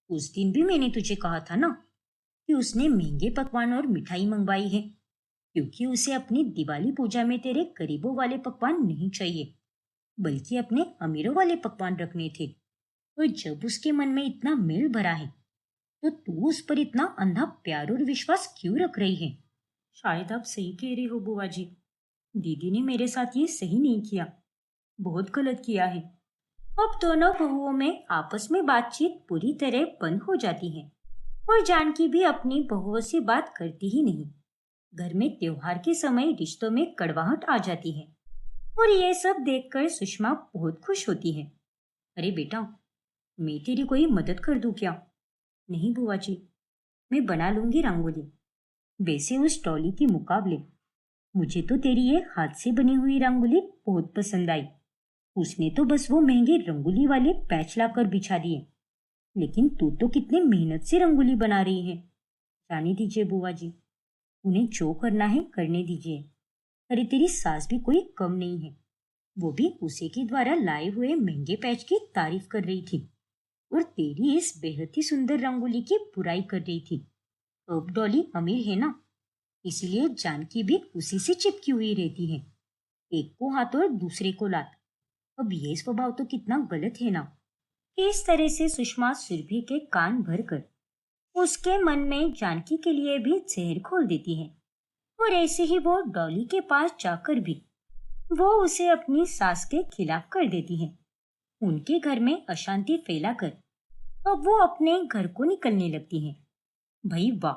उस दिन भी मैंने तुझे कहा था ना कि उसने महंगे पकवान और मिठाई मंगवाई है, क्योंकि उसे अपनी दिवाली पूजा में तेरे गरीबों वाले पकवान नहीं चाहिए, बल्कि अपने अमीरों वाले पकवान रखने थे। और जब उसके मन में इतना मेल भरा है, तो तू उस पर इतना अंधा प्यार और विश्वास क्यों रख रही है? शायद आप सही कह रही हो बुआ जी, दीदी ने मेरे साथ ये सही नहीं किया, बहुत गलत किया है। अब दोनों बहुओं में आपस में बातचीत पूरी तरह बंद हो जाती है और जानकी भी अपनी बहुओं से बात करती ही नहीं। घर में त्योहार के समय रिश्तों में कड़वाहट आ जाती है और ये सब देखकर सुषमा बहुत खुश होती है। अरे बेटा, मैं तेरी कोई मदद कर दूं क्या? नहीं बुआ जी, मैं बना लूंगी रंगोली। वैसे उस टॉली के मुकाबले मुझे तो तेरी ये हाथ से बनी हुई रंगोली बहुत पसंद आई। उसने तो बस वो महंगे रंगोली वाले पैच लाकर बिछा दिए, लेकिन तू तो कितने मेहनत से रंगोली बना रही है। जाने दीजिए बुआ जी, उन्हें जो करना है करने दीजिए। अरे तेरी सास भी कोई कम नहीं है, वो भी उसी के द्वारा लाए हुए महंगे पैच की तारीफ कर रही थी और तेरी इस बेहद ही सुंदर रंगोली की बुराई कर रही थी। अब डॉली अमीर है ना, इसीलिए जानकी भी उसी से चिपकी हुई रहती है, एक को हाथ और दूसरे को लात। अब ये स्वभाव तो कितना गलत है ना। इस तरह से सुषमा सुरभि के कान भरकर उसके मन में जानकी के लिए भी जहर घोल देती है, और ऐसे ही वो डॉली के पास जाकर भी वो उसे अपनी सास के खिलाफ कर देती है। उनके घर में अशांति फैलाकर अब वो अपने घर को निकलने लगती है। भाई वाह,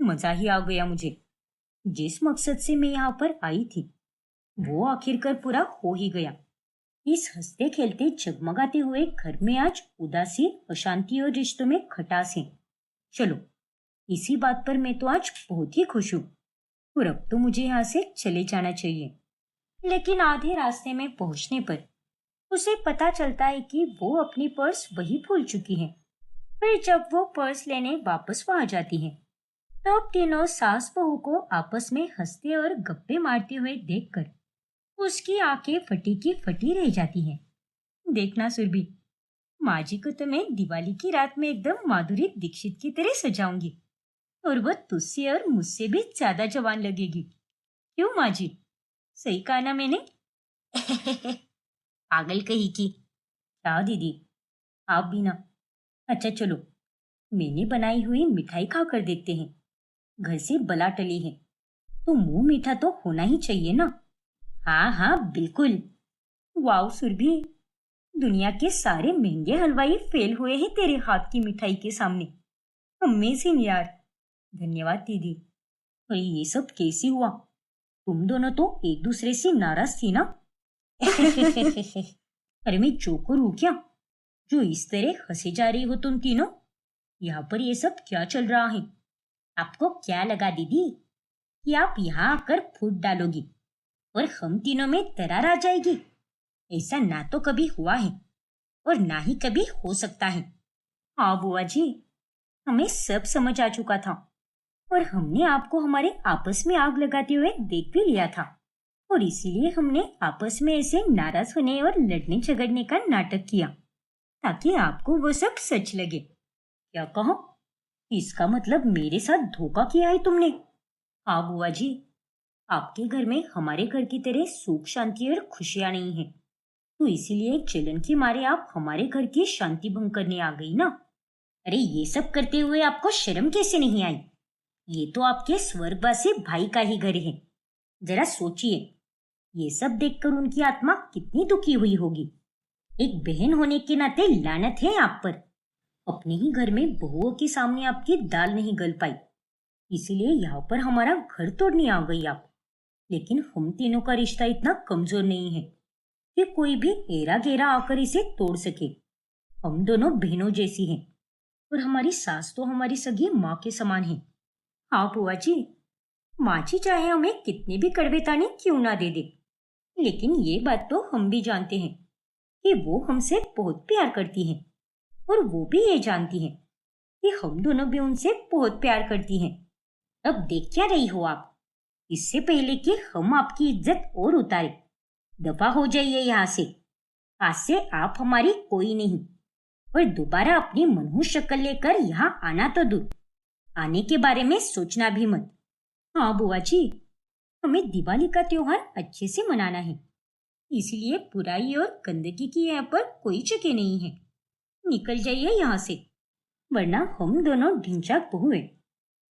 मजा ही आ गया मुझे। जिस मकसद से मैं यहाँ पर आई थी वो आखिरकार पूरा हो ही गया। इस हंसते खेलते जगमगाते हुए घर में आज उदासी, अशांति और रिश्तों में खटास है। चलो, इसी बात पर मैं तो आज बहुत ही खुश हूँ, और अब तो मुझे यहाँ से चले जाना चाहिए। लेकिन आधे रास्ते में पहुंचने पर उसे पता चलता है कि वो अपनी पर्स वही भूल चुकी है। फिर जब वो पर्स लेने वापस वहां जाती है, तब तीनों सास बहू को आपस में हंसते और गप्पे मारते हुए देखकर उसकी आंखें फटी की फटी रह जाती हैं। देखना सुरभि, माँ जी को तो मैं दिवाली की रात में एकदम माधुरी दीक्षित की तरह सजाऊंगी, और वो तुझसे और मुझसे भी ज्यादा जवान लगेगी। क्यों माँ जी, सही कहा ना मैंने? पागल कही की। क्या दीदी, आप भी ना। अच्छा चलो, मैंने बनाई हुई मिठाई खा कर देखते हैं। घर से बला टली है तो मुंह मीठा तो होना ही चाहिए ना। हाँ हाँ बिल्कुल। वाओ सुरभि, दुनिया के सारे महंगे हलवाई फेल हुए हैं तेरे हाथ की मिठाई के सामने। अमेजिंग यार। धन्यवाद दीदी। और ये सब कैसे हुआ? तुम दोनों तो एक दूसरे से नाराज थी ना? अरे मैं जोकर हूँ क्या, जो इस तरह हंसे जा रही हो तुम तीनों? यहाँ पर ये सब क्या चल रहा है? आपको क्या लगा दीदी कि आप यहाँ आकर फूट डालोगी और हम तीनों में दरार आ जाएगी? ऐसा ना तो कभी हुआ है और ना ही कभी हो सकता है। हाँ बुआ जी, हमें सब समझ आ चुका था और हमने आपको हमारे आपस में आग लगाते हुए देख भी लिया था। और इसीलिए हमने आपस में ऐसे नाराज होने और लड़ने झगड़ने का नाटक किया ताकि आपको वो सब सच लगे। क्या कहो? इसका मतलब मेरे साथ धोखा किया है तुमने? हाँ बुआ जी, आपके घर में हमारे घर की तरह सुख शांति और खुशियां नहीं है, तो इसीलिए जलन के मारे आप हमारे घर की शांति भंग करने आ गई ना। अरे ये सब करते हुए आपको शर्म कैसे नहीं आई? ये तो आपके स्वर्गवासी भाई का ही घर है। जरा सोचिए, ये सब देखकर उनकी आत्मा कितनी दुखी हुई होगी। एक बहन होने के नाते लानत है आप पर। अपने ही घर में बहुओं के सामने आपकी दाल नहीं गल पाई, इसीलिए यहाँ पर हमारा घर तोड़ने आ गई आप। लेकिन हम तीनों का रिश्ता इतना कमजोर नहीं है कि कोई भी एरा गेरा आकर इसे तोड़ सके। हम दोनों बहनों जैसी हैं और हमारी सास तो हमारी सगी माँ के समान है। हाँ बुआ जी, माँ जी चाहे हमें कितने भी कड़वे ताने क्यों ना दे दे, लेकिन ये बात तो हम भी जानते हैं कि वो हमसे बहुत प्यार करती हैं और वो भी ये जानती हैं कि हम दोनों भी उनसे बहुत प्यार करती हैं। अब देख क्या रही हो आप? इससे पहले कि हम आपकी इज्जत और उतारे, दफा हो जाइए यहाँ से। आज से आप हमारी कोई नहीं, और दोबारा अपनी मनहूस शक्ल लेकर यहाँ आना तो दूर, आने के बारे में सोचना भी मत। हाँ बुआ जी, हमें दिवाली का त्योहार अच्छे से मनाना है, इसलिए बुराई और गंदगी की यहाँ पर कोई जगह नहीं है। निकल जाइए यहाँ से, वरना हम दोनों ढिंचाक बहू हैं,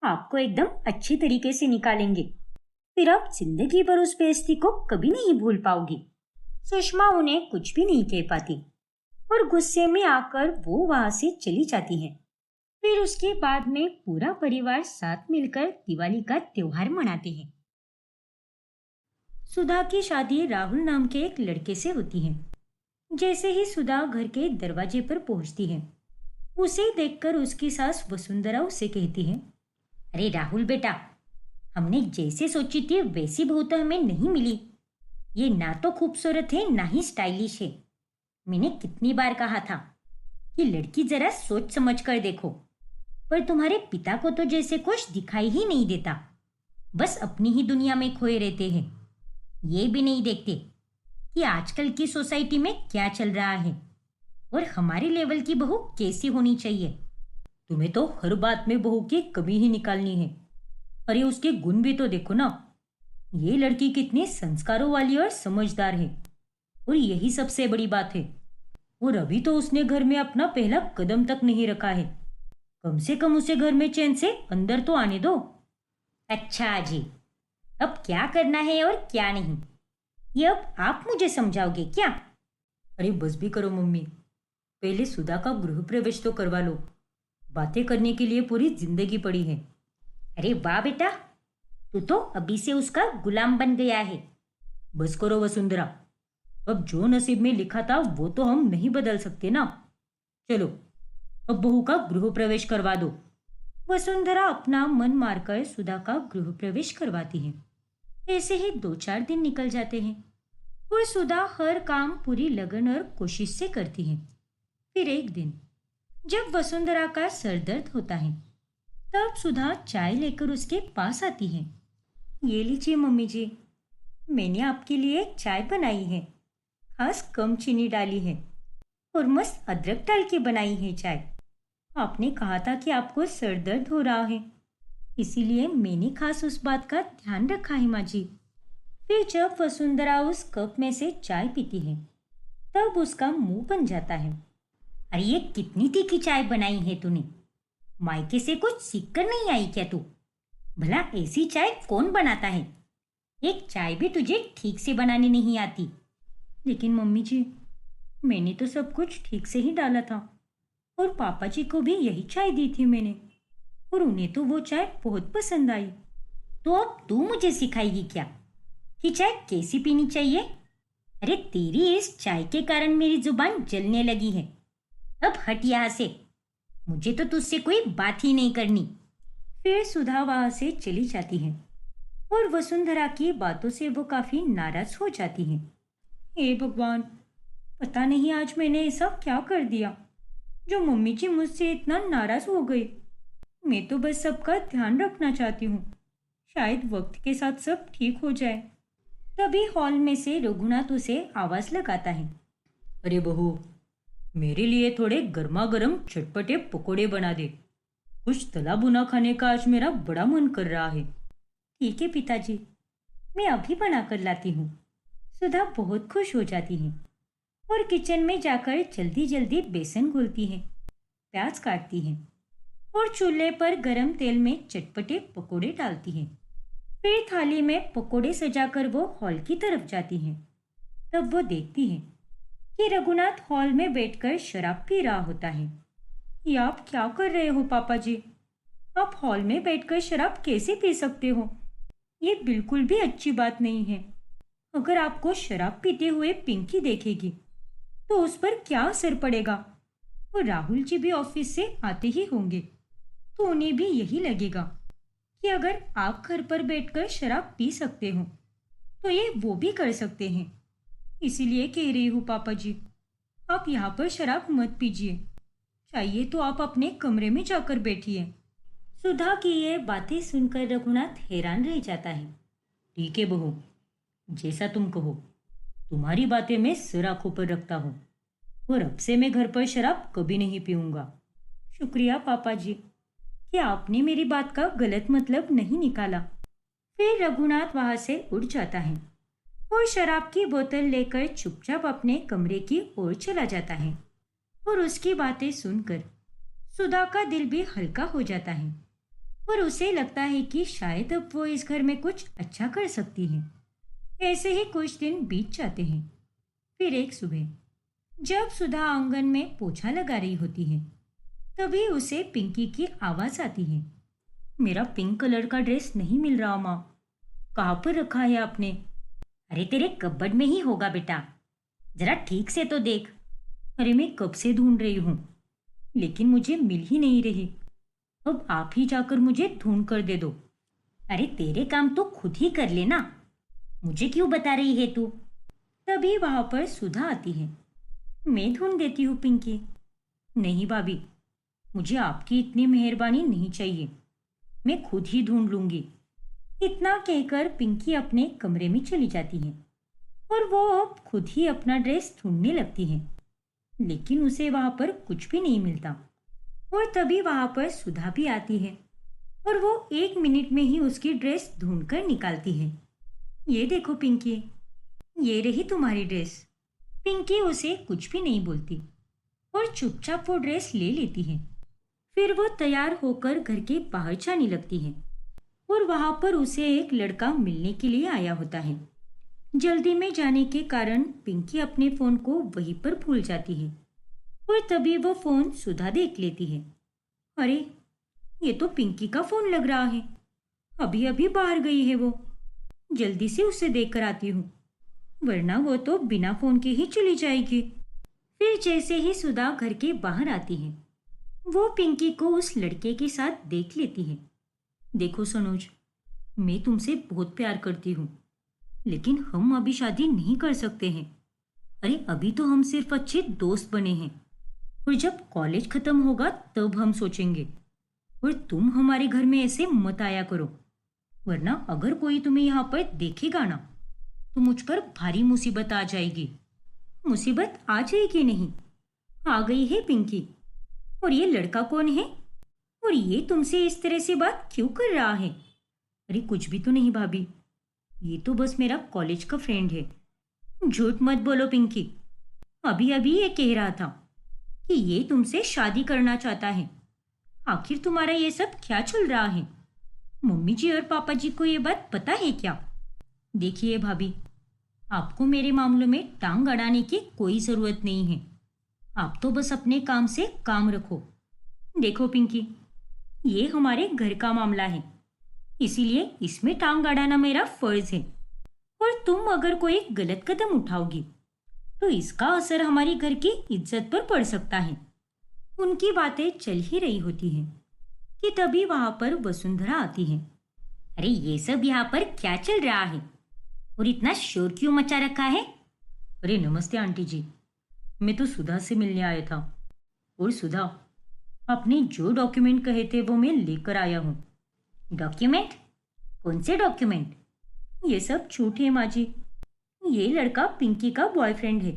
आपको एकदम अच्छी तरीके से निकालेंगे। फिर आप जिंदगी भर उस बेइज्जती को कभी नहीं भूल पाओगी। सुषमा उन्हें कुछ भी नहीं कह पाती और गुस्से में आकर वो वहां से चली जाती है। फिर उसके बाद में पूरा परिवार साथ मिलकर दिवाली का त्योहार मनाते हैं। सुधा की शादी राहुल नाम के एक लड़के से होती है। जैसे ही सुधा घर के दरवाजे पर पहुंचती है, उसे देखकर उसकी सास वसुंधरा उसे कहती है, अरे राहुल बेटा, हमने जैसे सोची थी वैसी बहू तो हमें नहीं मिली। ये ना तो खूबसूरत है ना ही स्टाइलिश है। मैंने कितनी बार कहा था कि लड़की जरा सोच समझ कर देखो, पर तुम्हारे पिता को तो जैसे कुछ दिखाई ही नहीं देता, बस अपनी ही दुनिया में खोए रहते हैं। ये भी नहीं देखते कि आजकल की सोसाइटी में क्या चल रहा है और हमारे लेवल की बहू कैसी होनी चाहिए। तुम्हें तो हर बात में बहू की कमी ही निकालनी है। अरे उसके गुण भी तो देखो ना, ये लड़की कितनी संस्कारों वाली और समझदार है, और यही सबसे बड़ी बात है। और अभी तो उसने घर में अपना पहला कदम तक नहीं रखा है। कम से कम उसे घर में चैन से अंदर तो आने दो। अच्छा जी, अब क्या करना है और क्या नहीं, ये अब आप मुझे समझाओगे क्या? अरे बस भी करो मम्मी, पहले सुधा का गृह प्रवेश तो करवा लो। बातें करने के लिए पूरी जिंदगी पड़ी है। अरे वाह बेटा, तू तो अभी से उसका गुलाम बन गया है। बस करो वसुंधरा, अब जो नसीब में लिखा था वो तो हम नहीं बदल सकते ना। चलो अब बहू का गृह प्रवेश करवा दो। वसुंधरा अपना मन मारकर सुधा का गृह प्रवेश करवाती है। ऐसे ही 2-4 दिन निकल जाते हैं और सुधा हर काम पूरी लगन और कोशिश से करती है। फिर एक दिन जब वसुंधरा का सर दर्द होता है, तब सुधा चाय लेकर उसके पास आती है। ये लीजिए मम्मी जी, मैंने आपके लिए चाय बनाई है, खास कम चीनी डाली है और मस्त अदरक डाल के बनाई है चाय। आपने कहा था कि आपको सर दर्द हो रहा है, इसीलिए मैंने खास उस बात का ध्यान रखा है माँ जी। फिर जब वसुंधरा उस कप में से चाय पीती है, तब उसका मुंह बन जाता है। अरे ये कितनी तीखी चाय बनाई है तूने? मायके से कुछ सीख कर नहीं आई क्या तू? भला ऐसी चाय कौन बनाता है? एक चाय भी तुझे ठीक से बनानी नहीं आती। लेकिन मम्मी जी, मैंने तो सब कुछ ठीक से ही डाला था और पापा जी को भी यही चाय दी थी मैंने, और उन्हें तो वो चाय बहुत पसंद आई। तो अब तू मुझे सिखाएगी क्या कि चाय कैसी पीनी चाहिए? अरे तेरी इस चाय के कारण मेरी जुबान जलने लगी है। अब हट यहाँ से, मुझे तो तुझसे कोई बात ही नहीं करनी। फिर सुधा वहां से चली जाती है और वसुंधरा की बातों से वो काफी नाराज हो जाती है। हे भगवान, पता नहीं आज मैंने ऐसा क्या कर दिया जो मम्मी जी मुझसे इतना नाराज हो गई। मैं तो बस सबका ध्यान रखना चाहती हूँ, शायद वक्त के साथ सब ठीक हो जाए। तभी हॉल में से रघुनाथ उसे आवाज लगाता है। अरे बहू, मेरे लिए थोड़े गर्मा गर्म चटपटे पकोड़े बना दे। कुछ तला भुना खाने का आज मेरा बड़ा मन कर रहा है। ठीक है पिताजी, मैं अभी बना कर लाती हूँ। सुधा बहुत खुश हो जाती है और किचन में जाकर जल्दी जल्दी बेसन घोलती है, प्याज काटती है और चूल्हे पर गरम तेल में चटपटे पकोड़े डालती है। फिर थाली में पकोड़े सजाकर वो हॉल की तरफ जाती है। तब वो देखती है कि रघुनाथ हॉल में बैठकर शराब पी रहा होता है। ये आप क्या कर रहे हो पापा जी? आप हॉल में बैठकर शराब कैसे पी सकते हो? ये बिल्कुल भी अच्छी बात नहीं है। अगर आपको शराब पीते हुए पिंकी देखेगी तो उस पर क्या असर पड़ेगा? और राहुल जी भी ऑफिस से आते ही होंगे, तो उन्हें भी यही लगेगा कि अगर आप घर पर बैठकर शराब पी सकते हो तो ये वो भी कर सकते हैं। इसीलिए कह रही हूँ पापा जी, आप यहाँ पर शराब मत पीजिए। चाहिए तो आप अपने कमरे में जाकर बैठिए। सुधा की ये बातें सुनकर रघुनाथ हैरान रह जाता है। ठीक है बहू, जैसा तुम कहो। तुम्हारी बातें मैं सिर आंखों पर रखता हूँ और अब से मैं घर पर शराब कभी नहीं पीऊंगा। शुक्रिया पापा जी कि आपने मेरी बात का गलत मतलब नहीं निकाला। फिर रघुनाथ वहां से उठ जाता है और शराब की बोतल लेकर चुपचाप अपने कमरे की ओर चला जाता है। और उसकी बातें सुनकर सुधा का दिल भी हल्का हो जाता है और उसे लगता है कि शायद अब वो इस घर में कुछ अच्छा कर सकती है। ऐसे ही कुछ दिन बीत जाते हैं। फिर एक सुबह जब सुधा आंगन में पोछा लगा रही होती है, तभी उसे पिंकी की आवाज आती है। मेरा पिंक कलर का ड्रेस नहीं मिल रहा माँ। कहाँ पर रखा है आपने? अरे तेरे कबर्ड में ही होगा बेटा, जरा ठीक से तो देख। अरे मैं कब से ढूंढ रही हूँ, लेकिन मुझे मिल ही नहीं रही। अब आप ही जाकर मुझे ढूंढ कर दे दो। अरे तेरे काम तो खुद ही कर लेना, मुझे क्यों बता रही है तू? तभी वहां पर सुधा आती है। मैं ढूंढ देती हूँ पिंकी। नहीं भाभी, मुझे आपकी इतनी मेहरबानी नहीं चाहिए। मैं खुद ही ढूंढ लूंगी। इतना कहकर पिंकी अपने कमरे में चली जाती है और वो अब खुद ही अपना ड्रेस ढूंढने लगती है, लेकिन उसे वहां पर कुछ भी नहीं मिलता। और तभी वहां पर सुधा भी आती है और वो 1 मिनट में ही उसकी ड्रेस ढूंढकर निकालती है। ये देखो पिंकी, ये रही तुम्हारी ड्रेस। पिंकी उसे कुछ भी नहीं बोलती और चुपचाप वो ड्रेस ले लेती है। फिर वो तैयार होकर घर के बाहर जाने लगती है और वहां पर उसे एक लड़का मिलने के लिए आया होता है। जल्दी में जाने के कारण पिंकी अपने फोन को वहीं पर भूल जाती है और तभी वो फोन सुधा देख लेती है। अरे ये तो पिंकी का फोन लग रहा है, अभी अभी बाहर गई है वो। जल्दी से उसे देखकर आती हूँ, वरना वो तो बिना फोन के ही चली जाएगी। फिर जैसे ही सुधा घर के बाहर आती है, वो पिंकी को उस लड़के के साथ देख लेती है। देखो सनोज, मैं तुमसे बहुत प्यार करती हूँ, लेकिन हम अभी शादी नहीं कर सकते हैं। अरे अभी तो हम सिर्फ अच्छे दोस्त बने हैं, और जब कॉलेज खत्म होगा तब हम सोचेंगे। और तुम हमारे घर में ऐसे मत आया करो, वरना अगर कोई तुम्हें यहाँ पर देखेगा ना तो मुझ पर भारी मुसीबत आ जाएगी। मुसीबत आ जाएगी नहीं, आ गई है पिंकी। और ये लड़का कौन है? और ये तुमसे इस तरह से बात क्यों कर रहा है? अरे कुछ भी तो नहीं भाभी, ये तो बस मेरा कॉलेज का फ्रेंड है। झूठ मत बोलो पिंकी, अभी अभी ये कह रहा था कि ये तुमसे शादी करना चाहता है। आखिर तुम्हारा ये सब क्या चल रहा है? मम्मी जी और पापा जी को ये बात पता है क्या? देखिए भाभी, आपको मेरे मामलों में टांग अड़ाने की कोई जरूरत नहीं है। आप तो बस अपने काम से काम रखो। देखो पिंकी, ये हमारे घर का मामला है, इसीलिए इसमें टांग अड़ाना मेरा फर्ज है। और तुम अगर कोई गलत कदम उठाओगी तो इसका असर हमारी घर की इज्जत पर पड़ सकता है। उनकी बातें चल ही रही होती हैं कि तभी वहां पर वसुंधरा आती है। अरे ये सब यहाँ पर क्या चल रहा है और इतना शोर क्यों मचा रखा है? अरे नमस्ते आंटी जी, मैं तो सुधा से मिलने आया था। और सुधा, आपने जो डॉक्यूमेंट कहे थे वो मैं लेकर आया हूँ। डॉक्यूमेंट? कौन से डॉक्यूमेंट? ये सब झूठ है माँ जी। ये लड़का पिंकी का बॉयफ्रेंड है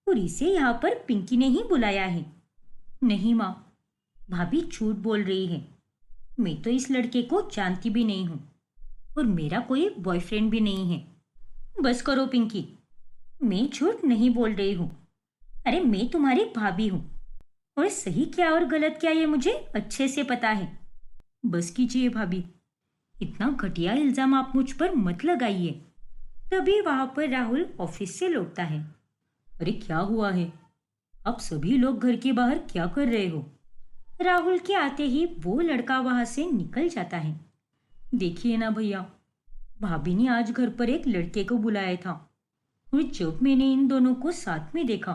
और इसे यहाँ पर पिंकी ने ही बुलाया है। नहीं माँ, भाभी झूठ बोल रही है। मैं तो इस लड़के को जानती भी नहीं हूँ और मेरा कोई बॉयफ्रेंड भी नहीं है। बस करो पिंकी, मैं झूठ नहीं बोल रही हूँ। अरे मैं तुम्हारी भाभी हूँ और सही क्या और गलत क्या ये मुझे अच्छे से पता है। बस कीजिए भाभी, इतना घटिया इल्जाम आप मुझ पर मत लगाइए। तभी वहां पर राहुल ऑफिस से लौटता है। अरे क्या हुआ है? आप सभी लोग घर के बाहर क्या कर रहे हो? राहुल के आते ही वो लड़का वहां से निकल जाता है। देखिए ना भैया, भाभी ने आज घर पर एक लड़के को बुलाया था और जब मैंने इन दोनों को साथ में देखा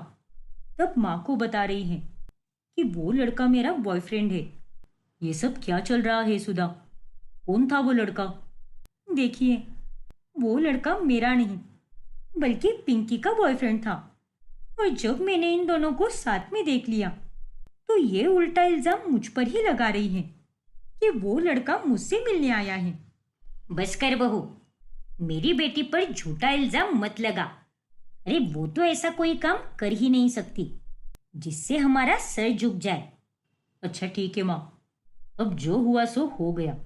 तब माँ को बता रही है कि वो लड़का मेरा बॉयफ्रेंड है। ये सब क्या चल रहा है सुधा? कौन था वो लड़का? देखिए, वो लड़का मेरा नहीं बल्कि पिंकी का बॉयफ्रेंड था और जब मैंने इन दोनों को साथ में देख लिया तो ये उल्टा इल्जाम मुझ पर ही लगा रही है कि वो लड़का मुझसे मिलने आया है। बस कर बहू, मेरी बेटी पर झूठा इल्जाम मत लगा। अरे वो तो ऐसा कोई काम कर ही नहीं सकती जिससे हमारा सर झुक जाए। अच्छा ठीक है माँ, अब जो हुआ सो हो गया।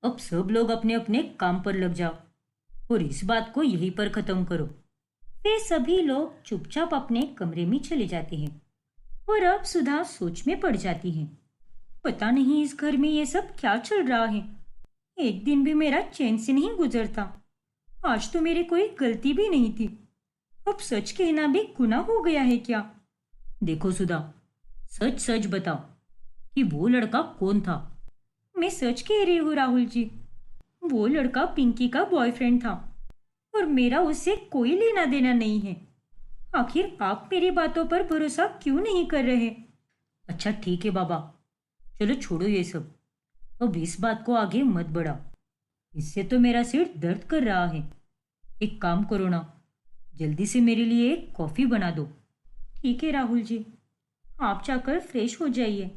अब सब लोग अपने अपने काम पर लग जाओ और इस बात को यहीं पर खत्म करो। फिर सभी लोग चुपचाप अपने कमरे में चले जाते हैं और अब सुधा सोच में पड़ जाती है। पता नहीं इस घर में ये सब क्या चल रहा है। एक दिन भी मेरा चैन से नहीं गुजरता। आज तो मेरी कोई गलती भी नहीं थी। अब सच कहना भी गुनाह हो गया है क्या? देखो सुधा, सच सच बताओ कि वो लड़का कौन था? मैं सच कह रही हूँ राहुल जी, वो लड़का पिंकी का बॉयफ्रेंड था और मेरा उससे कोई लेना देना नहीं है। आखिर आप मेरी बातों पर भरोसा क्यों नहीं कर रहे? अच्छा ठीक है बाबा, चलो छोड़ो ये सब। अब इस बात को आगे मत बढ़ाओ, इससे तो मेरा सिर दर्द कर रहा है। एक काम करो ना, जल्दी से मेरे लिए एक कॉफ़ी बना दो। ठीक है राहुल जी, आप जाकर फ्रेश हो जाइए,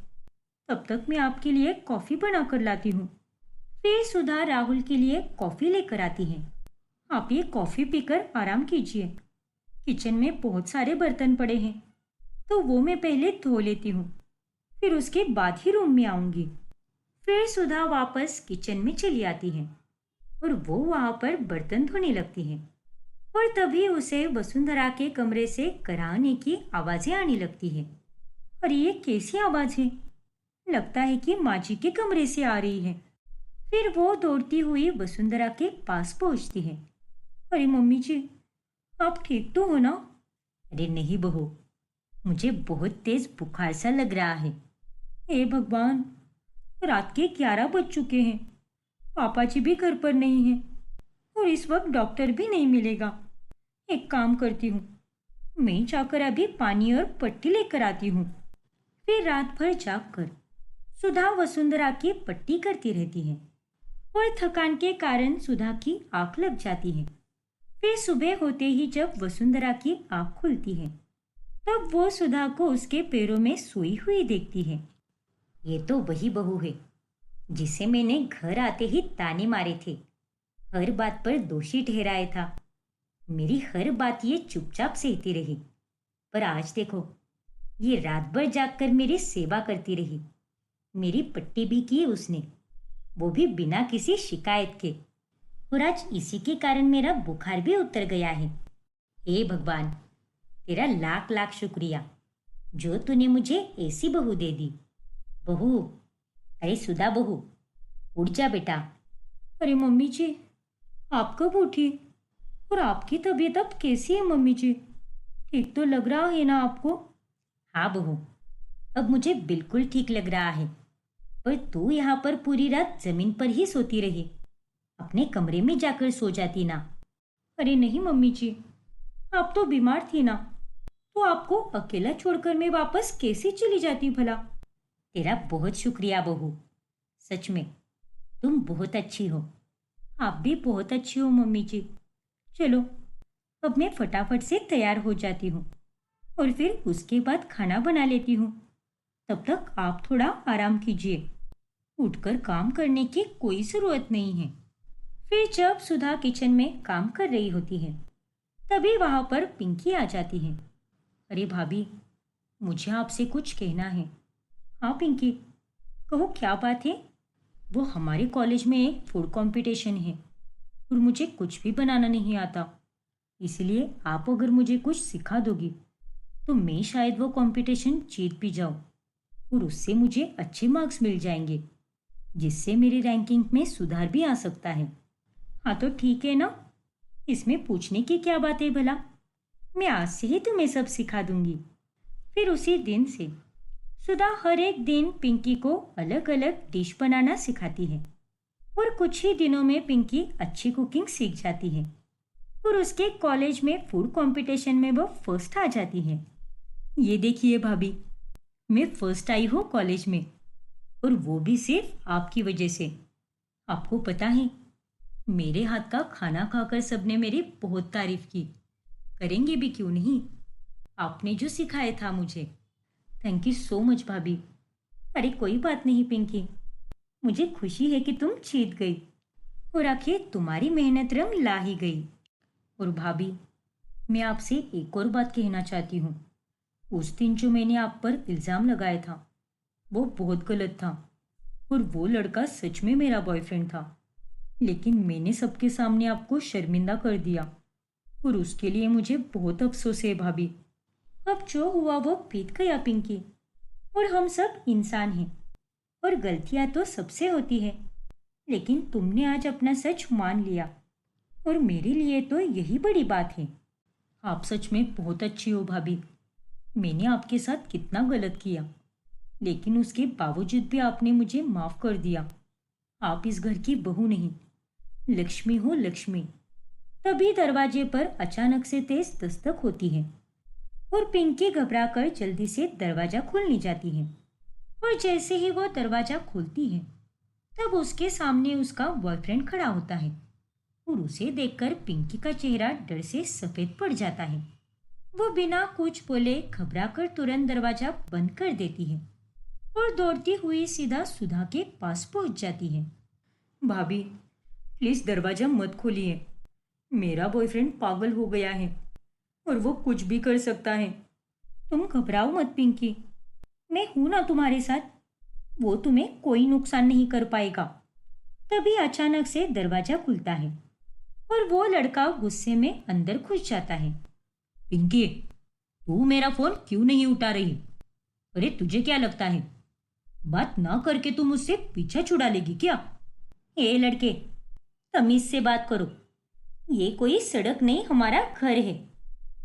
तब तक मैं आपके लिए कॉफ़ी बना कर लाती हूँ। फिर सुधा राहुल के लिए कॉफी लेकर आती है। आप ये कॉफ़ी पीकर आराम कीजिए। किचन में बहुत सारे बर्तन पड़े हैं तो वो मैं पहले धो लेती हूँ, फिर उसके बाद ही रूम में आऊँगी। फिर सुधा वापस किचन में चली आती है और वो वहां पर बर्तन धोने लगती है और तभी उसे वसुंधरा के कमरे से कराहने की आवाजें आने लगती है। और ये कैसी आवाज़ है? लगता है कि माँ जी के कमरे से आ रही है। फिर वो दौड़ती हुई वसुंधरा के पास पहुंचती है। अरे मम्मी जी, आप ठीक तो हो ना? अरे नहीं बहू, मुझे बहुत तेज बुखार सा लग रहा है। हे भगवान, रात के 11 बज चुके हैं। पापा जी भी घर पर नहीं हैं और इस वक्त डॉक्टर भी नहीं मिलेगा। एक काम करती हूँ, मैं जाकर अभी पानी और पट्टी लेकर आती हूँ। फिर रात भर जागकर सुधा वसुंधरा की पट्टी करती रहती है और थकान के कारण सुधा की आंख लग जाती है। फिर सुबह होते ही जब वसुंधरा की आंख खुलती है तब वो सुधा को उसके पैरों में सोई हुई देखती है। ये तो वही बहू है जिसे मैंने घर आते ही ताने मारे थे, हर बात पर दोषी ठहराया था। मेरी हर बात ये चुपचाप सहती रही, पर आज देखो, ये रात भर जागकर मेरी सेवा करती रही। मेरी पट्टी भी की उसने, वो भी बिना किसी शिकायत के, और आज इसी के कारण मेरा बुखार भी उतर गया है। हे भगवान, तेरा लाख लाख शुक्रिया जो तूने मुझे ऐसी बहू दे दी। बहू, अरे सुधा बहू, उठ जा बेटा। अरे मम्मी जी, आप कब उठी? और आपकी तबीयत अब कैसी है मम्मी जी? ठीक तो लग रहा है ना आपको? हाँ बहू, अब मुझे बिल्कुल ठीक लग रहा है। पर तू यहाँ पर पूरी रात जमीन पर ही सोती रही, अपने कमरे में जाकर सो जाती ना। अरे नहीं मम्मी जी, आप तो बीमार थी ना, तो आपको अकेला छोड़कर मैं वापस कैसे चली जाती भला? तेरा बहुत शुक्रिया बहू, सच में तुम बहुत अच्छी हो। आप भी बहुत अच्छी हो मम्मी जी। चलो, अब मैं फटाफट से तैयार हो जाती हूँ और फिर उसके बाद खाना बना लेती हूँ। तब तक आप थोड़ा आराम कीजिए, उठकर काम करने की कोई ज़रूरत नहीं है। फिर जब सुधा किचन में काम कर रही होती है, तभी वहां पर पिंकी आ जाती है। अरे भाभी, मुझे आपसे कुछ कहना है। हाँ पिंकी, कहो क्या बात है? वो हमारे कॉलेज में एक फूड कंपटीशन है और मुझे कुछ भी बनाना नहीं आता। इसलिए आप अगर मुझे कुछ सिखा दोगी तो मैं शायद वो कंपटीशन जीत भी जाऊं और उससे मुझे अच्छे मार्क्स मिल जाएंगे, जिससे मेरी रैंकिंग में सुधार भी आ सकता है। हाँ तो ठीक है ना, इसमें पूछने की क्या बात है भला। मैं आज से ही तुम्हें सब सिखा दूंगी। फिर उसी दिन से सुधा हर एक दिन पिंकी को अलग अलग डिश बनाना सिखाती है और कुछ ही दिनों में पिंकी अच्छी कुकिंग सीख जाती है और उसके कॉलेज में फूड कंपटीशन में वो फर्स्ट आ जाती है। ये देखिए भाभी, मैं फर्स्ट आई हूँ कॉलेज में, और वो भी सिर्फ आपकी वजह से। आपको पता है, मेरे हाथ का खाना खाकर सबने मेरी बहुत तारीफ की। करेंगे भी क्यों नहीं, आपने जो सिखाया था मुझे। थैंक यू सो मच भाभी। अरे कोई बात नहीं पिंकी, मुझे खुशी है कि तुम जीत गई और आखिर तुम्हारी मेहनत रंग ला ही गई। और भाभी, मैं आपसे एक और बात कहना चाहती हूँ। उस दिन जो मैंने आप पर इल्ज़ाम लगाया था वो बहुत गलत था और वो लड़का सच में मेरा बॉयफ्रेंड था, लेकिन मैंने सबके सामने आपको शर्मिंदा कर दिया और उसके लिए मुझे बहुत अफसोस है भाभी। अब जो हुआ वो बीत गया पिंकी, और हम सब इंसान हैं और गलतियां तो सबसे होती है। लेकिन तुमने आज अपना सच मान लिया और मेरे लिए तो यही बड़ी बात है। आप सच में बहुत अच्छी हो भाभी। मैंने आपके साथ कितना गलत किया, लेकिन उसके बावजूद भी आपने मुझे माफ कर दिया। आप इस घर की बहू नहीं, लक्ष्मी हो लक्ष्मी। तभी दरवाजे पर अचानक से तेज दस्तक होती है और पिंकी घबराकर जल्दी से दरवाजा खोलने जाती है। और जैसे ही वो दरवाजा खोलती है, तब उसके सामने उसका बॉयफ्रेंड खड़ा होता है और उसे देखकर पिंकी का चेहरा डर से सफेद पड़ जाता है। वो बिना कुछ बोले घबराकर तुरंत दरवाजा बंद कर देती है और दौड़ती हुई सीधा सुधा के पास पहुंच जाती है। भाभी, प्लीज दरवाजा मत खोलिए। मेरा बॉयफ्रेंड पागल हो गया है और वो कुछ भी कर सकता है। तुम घबराओ मत पिंकी, मैं हूं ना तुम्हारे साथ। वो तुम्हें कोई नुकसान नहीं कर पाएगा। तभी अचानक से दरवाजा खुलता है और वो लड़का गुस्से में अंदर घुस जाता है। पिंकी, तू मेरा फोन क्यों नहीं उठा रही? अरे तुझे क्या लगता है, बात ना करके तू मुझसे पीछा छुड़ा लेगी क्या? ए लड़के, तमीज से बात करो। ये कोई सड़क नहीं, हमारा घर है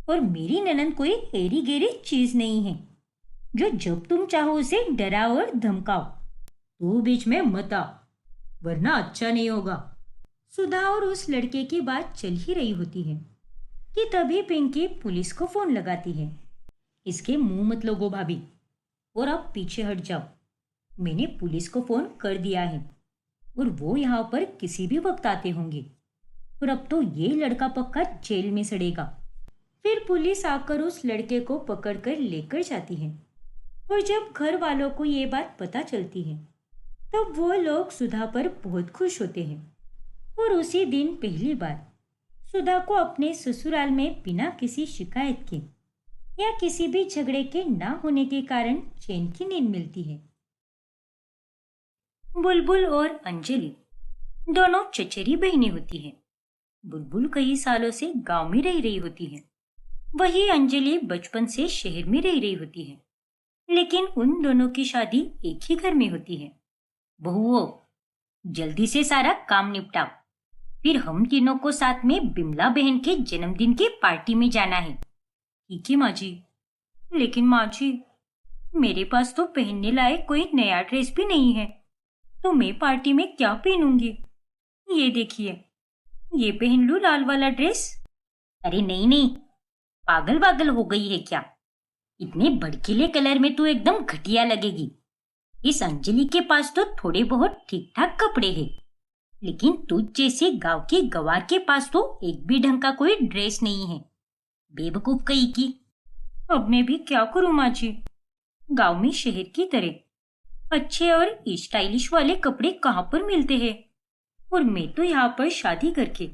और मेरी ननद कोई एरी गेरी चीज नहीं है जो जब तुम चाहो उसे डराओ और धमकाओ। तू बीच में मत आ, वरना अच्छा नहीं होगा। सुधा और उस लड़के की बात चल ही रही होती है कि तभी पिंकी पुलिस को फोन लगाती है। इसके मुंह मत लगो भाभी, और आप पीछे हट जाओ। मैंने पुलिस को फोन कर दिया है और वो यहाँ पर किसी भी वक्त आते होंगे, और अब तो ये लड़का पक्का जेल में सड़ेगा। फिर पुलिस आकर उस लड़के को पकड़कर लेकर जाती है और जब घर वालों को ये बात पता चलती है तब वो लोग सुधा पर बहुत खुश होते हैं और उसी दिन पहली बार सुधा को अपने ससुराल में बिना किसी शिकायत के या किसी भी झगड़े के ना होने के कारण चैन की नींद मिलती है। बुलबुल और अंजलि दोनों चचेरी बहनें होती हैं। बुलबुल कई सालों से गांव में रह रही होती है, वही अंजलि बचपन से शहर में रह रही होती है। लेकिन उन दोनों की शादी एक ही घर में होती है। बहुओं, जल्दी से सारा काम निपटाओ, फिर हम तीनों को साथ में बिमला बहन के जन्मदिन की पार्टी में जाना है। ठीक है माँ जी। लेकिन माँ जी, मेरे पास तो पहनने लायक कोई नया ड्रेस भी नहीं है, तो मैं पार्टी में क्या पहनूंगी? ये देखिए, ये पहन लूं लाल वाला ड्रेस। अरे नहीं नहीं, पागल पागल हो गई है क्या? इतने भड़कीले कलर में तू एकदम घटिया लगेगी। इस अंजलि के पास तो थोड़े बहुत ठीक ठाक कपड़े हैं, लेकिन तुझ जैसे गांव के गवार के पास तो एक भी ढंग का कोई ड्रेस नहीं है। बेवकूफ कहीं की। अब मैं भी क्या करूं माँ जी? गांव में शहर की तरह अच्छे और स्टाइलिश वाले कपड़े कहाँ पर मिलते हैं? और मैं तो यहाँ पर शादी करके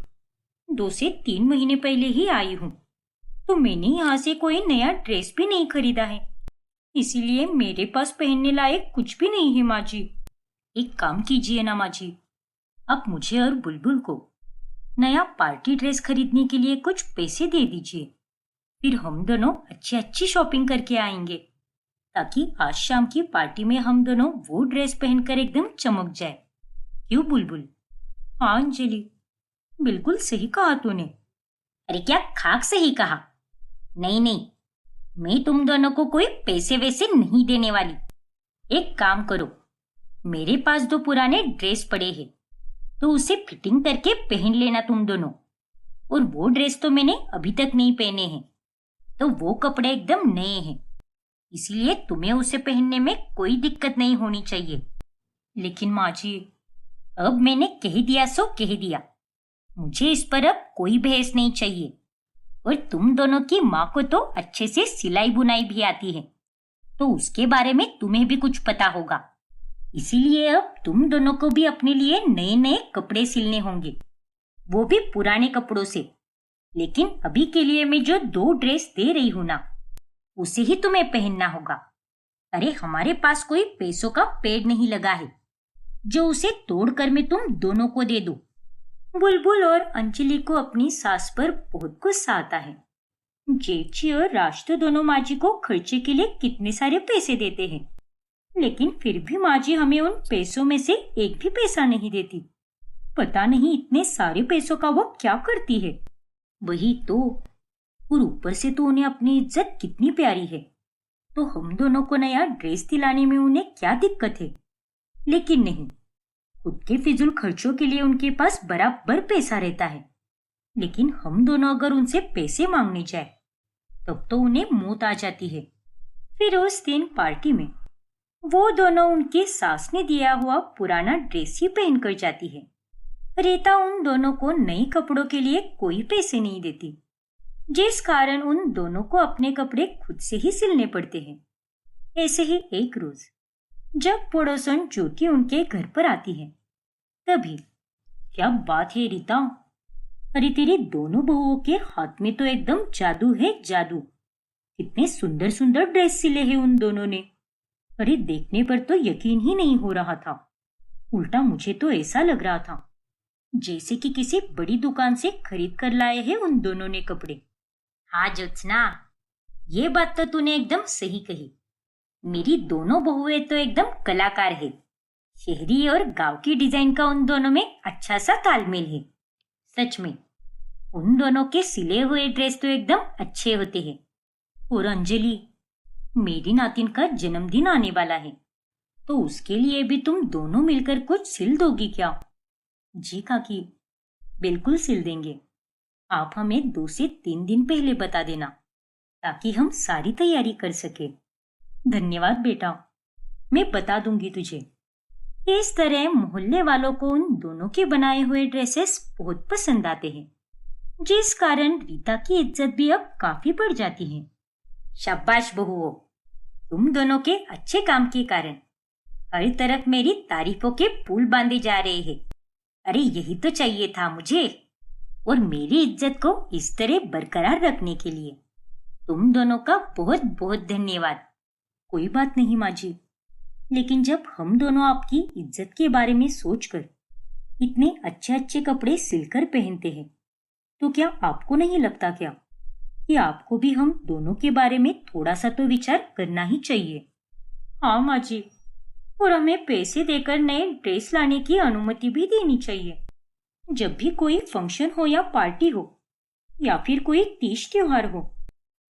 2 से 3 महीने पहले ही आई हूँ, तो मैंने यहाँ से कोई नया ड्रेस भी नहीं खरीदा है, इसीलिए मेरे पास पहनने लायक कुछ भी नहीं है माँ जी। एक काम कीजिए ना माँ जी, आप मुझे और बुलबुल को नया पार्टी ड्रेस खरीदने के लिए कुछ पैसे दे दीजिए, फिर हम दोनों अच्छी अच्छी शॉपिंग करके आएंगे, ताकि आज शाम की पार्टी में हम दोनों वो ड्रेस पहनकर एकदम चमक जाए। क्यों बुलबुल? हाँ अंजलि, बिल्कुल सही कहा तूने। अरे क्या खाक सही कहा? नहीं नहीं, मैं तुम दोनों को कोई पैसे वैसे नहीं देने वाली। एक काम करो, मेरे पास 2 पुराने ड्रेस पड़े हैं, तो उसे फिटिंग करके पहन लेना तुम दोनों। और वो ड्रेस तो मैंने अभी तक नहीं पहने हैं, तो वो कपड़े एकदम नए हैं, इसीलिए तुम्हें उसे पहनने में कोई दिक्कत नहीं होनी चाहिए। लेकिन माँ जी, अब मैंने कह दिया सो कह दिया, मुझे इस पर अब कोई बहस नहीं चाहिए। और तुम दोनों की माँ को तो अच्छे से सिलाई बुनाई भी आती है, तो उसके बारे में तुम्हें भी कुछ पता होगा, इसीलिए अब तुम दोनों को भी अपने लिए नए नए कपड़े सिलने होंगे, वो भी पुराने कपड़ों से। लेकिन अभी के लिए मैं जो 2 ड्रेस दे रही हूं ना, उसे ही तुम्हें पहनना होगा। अरे हमारे पास कोई पैसों का पेड़ नहीं लगा है जो उसे तोड़कर मैं तुम दोनों को दे दूं। बुलबुल और अंजलि को अपनी सास पर बहुत गुस्सा आता है। जेठी और राज तो दोनों माँ जी को खर्चे के लिए कितने सारे पैसे देते हैं, लेकिन फिर भी माँ जी हमें उन पैसों में से एक भी पैसा नहीं देती। पता नहीं इतने सारे पैसों का वो क्या करती है। वही तो, और ऊपर से तो उन्हें अपनी इज्जत कितनी प्यारी है, तो हम दोनों को नया ड्रेस दिलाने में उन्हें क्या दिक्कत है। लेकिन नहीं, खुद के फिजूल खर्चों के लिए उनके पास बराबर पैसा रहता है, लेकिन हम दोनों अगर उनसे पैसे मांगने जाए तब तो उन्हें मौत आ जाती है। फिर उस दिन पार्टी में वो दोनों उनकी सास ने दिया हुआ पुराना ड्रेस ही पहनकर जाती है। रीता उन दोनों को नए कपड़ों के लिए कोई पैसे नहीं देती, जिस कारण उन दोनों को अपने कपड़े खुद से ही सिलने पड़ते हैं। ऐसे ही एक रोज जब पड़ोसन ज्योति उनके घर पर आती है, तभी क्या बात है रीता, अरे तेरी दोनों बहुओं के हाथ में तो एकदम जादू है जादू। कितने सुंदर सुंदर ड्रेस सिले हैं उन दोनों ने। अरे देखने पर तो यकीन ही नहीं हो रहा था, उल्टा मुझे तो ऐसा लग रहा था जैसे कि किसी बड़ी दुकान से खरीद कर लाए हैं उन दोनों ने कपड़े। हाँ ज्योत्सना, ये बात तो तूने एकदम सही कही। मेरी दोनों बहुएं तो एकदम कलाकार है। शहरी और गांव की डिजाइन का उन दोनों में अच्छा सा तालमेल है। सच में उन दोनों के सिले हुए ड्रेस तो एकदम अच्छे होते हैं। और अंजलि, मेरी नातिन का जन्मदिन आने वाला है, तो उसके लिए भी तुम दोनों मिलकर कुछ सिल दोगी क्या? जी काकी, बिल्कुल सिल देंगे। आप हमें 2 से 3 दिन पहले बता देना, ताकि हम सारी तैयारी कर सके। धन्यवाद बेटा, मैं बता दूंगी तुझे। इस तरह मोहल्ले वालों को उन दोनों के बनाए हुए ड्रेसेस बहुत पसंद आते हैं, जिस कारण रीता की इज्जत भी अब काफी बढ़ जाती है। शाबाश बहुओं, तुम दोनों के अच्छे काम के कारण हर तरफ मेरी तारीफों के पुल बांधे जा रहे हैं। अरे यही तो चाहिए था मुझे। और मेरी इज्जत को इस तरह बरकरार रखने के लिए तुम दोनों का बहुत बहुत धन्यवाद। कोई बात नहीं माँ जी, लेकिन जब हम दोनों आपकी इज्जत के बारे में सोचकर इतने अच्छे अच्छे कपड़े सिलकर पहनते हैं, तो क्या आपको नहीं लगता क्या कि आपको भी हम दोनों के बारे में थोड़ा सा तो विचार करना ही चाहिए? हाँ माँ जी, और हमें पैसे देकर नए ड्रेस लाने की अनुमति भी देनी चाहिए। जब भी कोई फंक्शन हो या पार्टी हो या फिर कोई तीज त्योहार हो,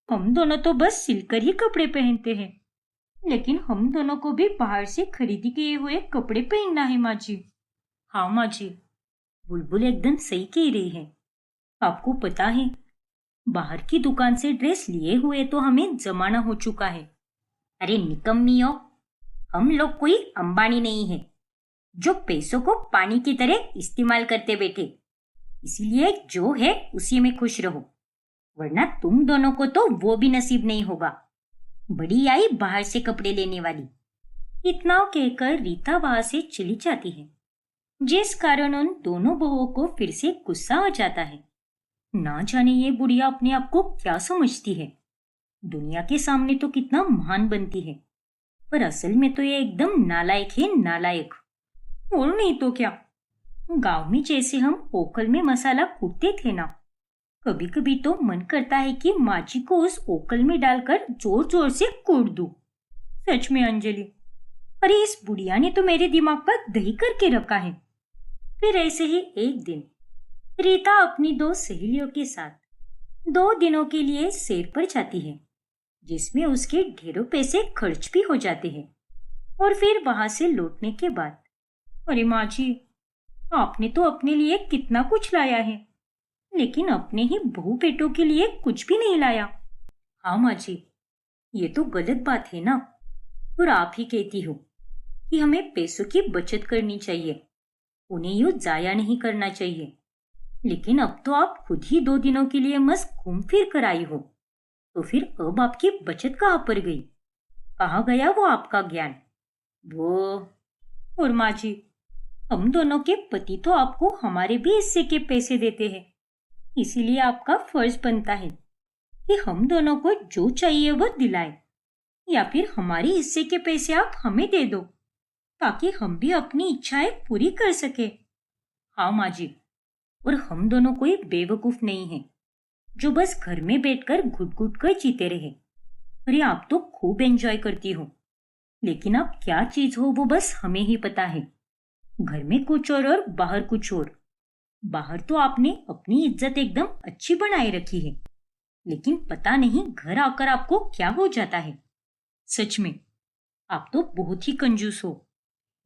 हम दोनों तो बस सिलकर ही कपड़े पहनते हैं, लेकिन हम दोनों को भी बाहर से खरीदी किए हुए कपड़े पहनना है माँ जी। हाँ माँ जी, बुलबुल एकदम सही कह रही है। आपको पता है, बाहर की दुकान से ड्रेस लिए हुए तो हमें जमाना हो चुका है। अरे निकम्मियों, हम लोग कोई अंबानी नहीं है जो पैसों को पानी की तरह इस्तेमाल करते बैठे। इसीलिए जो है उसी में खुश रहो, वरना तुम दोनों को तो वो भी नसीब नहीं होगा। बड़ी आई बाहर से कपड़े लेने वाली। इतना कहकर रीता वहां से चली जाती है जिस कारण उन दोनों बहुओं को फिर से गुस्सा आ जाता है। ना जाने ये बुढ़िया अपने आप को क्या समझती है। दुनिया के सामने तो कितना महान बनती है, पर असल में तो ये एकदम नालायक है, नालायक। और नहीं तो क्या। गांव में जैसे हम ओखल में मसाला कूटते थे ना, कभी कभी तो मन करता है कि माँ जी को उस ओखल में डालकर जोर जोर से कूट दूं। सच में अंजलि, अरे इस बुढ़िया ने तो मेरे दिमाग पर दही करके रखा है। फिर ऐसे ही एक दिन रीता अपनी दो सहेलियों के साथ 2 दिनों के लिए सैर पर जाती है, जिसमें उसके ढेरों पैसे खर्च भी हो जाते हैं। और फिर वहां से लौटने के बाद, अरे माँ जी, आपने तो अपने लिए कितना कुछ लाया है, लेकिन अपने ही बहू बेटों के लिए कुछ भी नहीं लाया। हाँ माँ जी, ये तो गलत बात है ना। और आप ही कहती हो कि हमें पैसों की बचत करनी चाहिए, उन्हें यूं जाया नहीं करना चाहिए। लेकिन अब तो आप खुद ही 2 दिनों के लिए मस्त घूम फिर कर आई हो, तो फिर अब आपकी बचत कहाँ पर गई? कहाँ गया वो आपका ज्ञान? वो और माँ जी, हम दोनों के पति तो आपको हमारे भी हिस्से के पैसे देते हैं, इसीलिए आपका फर्ज बनता है कि हम दोनों को जो चाहिए वो दिलाए, या फिर हमारे हिस्से के पैसे आप हमें दे दो, ताकि हम भी अपनी इच्छाएं पूरी कर सके। हाँ माँ जी, और हम दोनों कोई बेवकूफ नहीं है जो बस घर में बैठकर घुट घुट कर जीते रहे। अरे आप तो खूब एंजॉय करती हो, लेकिन अब क्या चीज हो वो बस हमें ही पता है। घर में कुछ और बाहर कुछ और। बाहर तो आपने अपनी इज्जत एकदम अच्छी बनाए रखी है, लेकिन पता नहीं घर आकर आपको क्या हो जाता है। सच में आप तो बहुत ही कंजूस हो।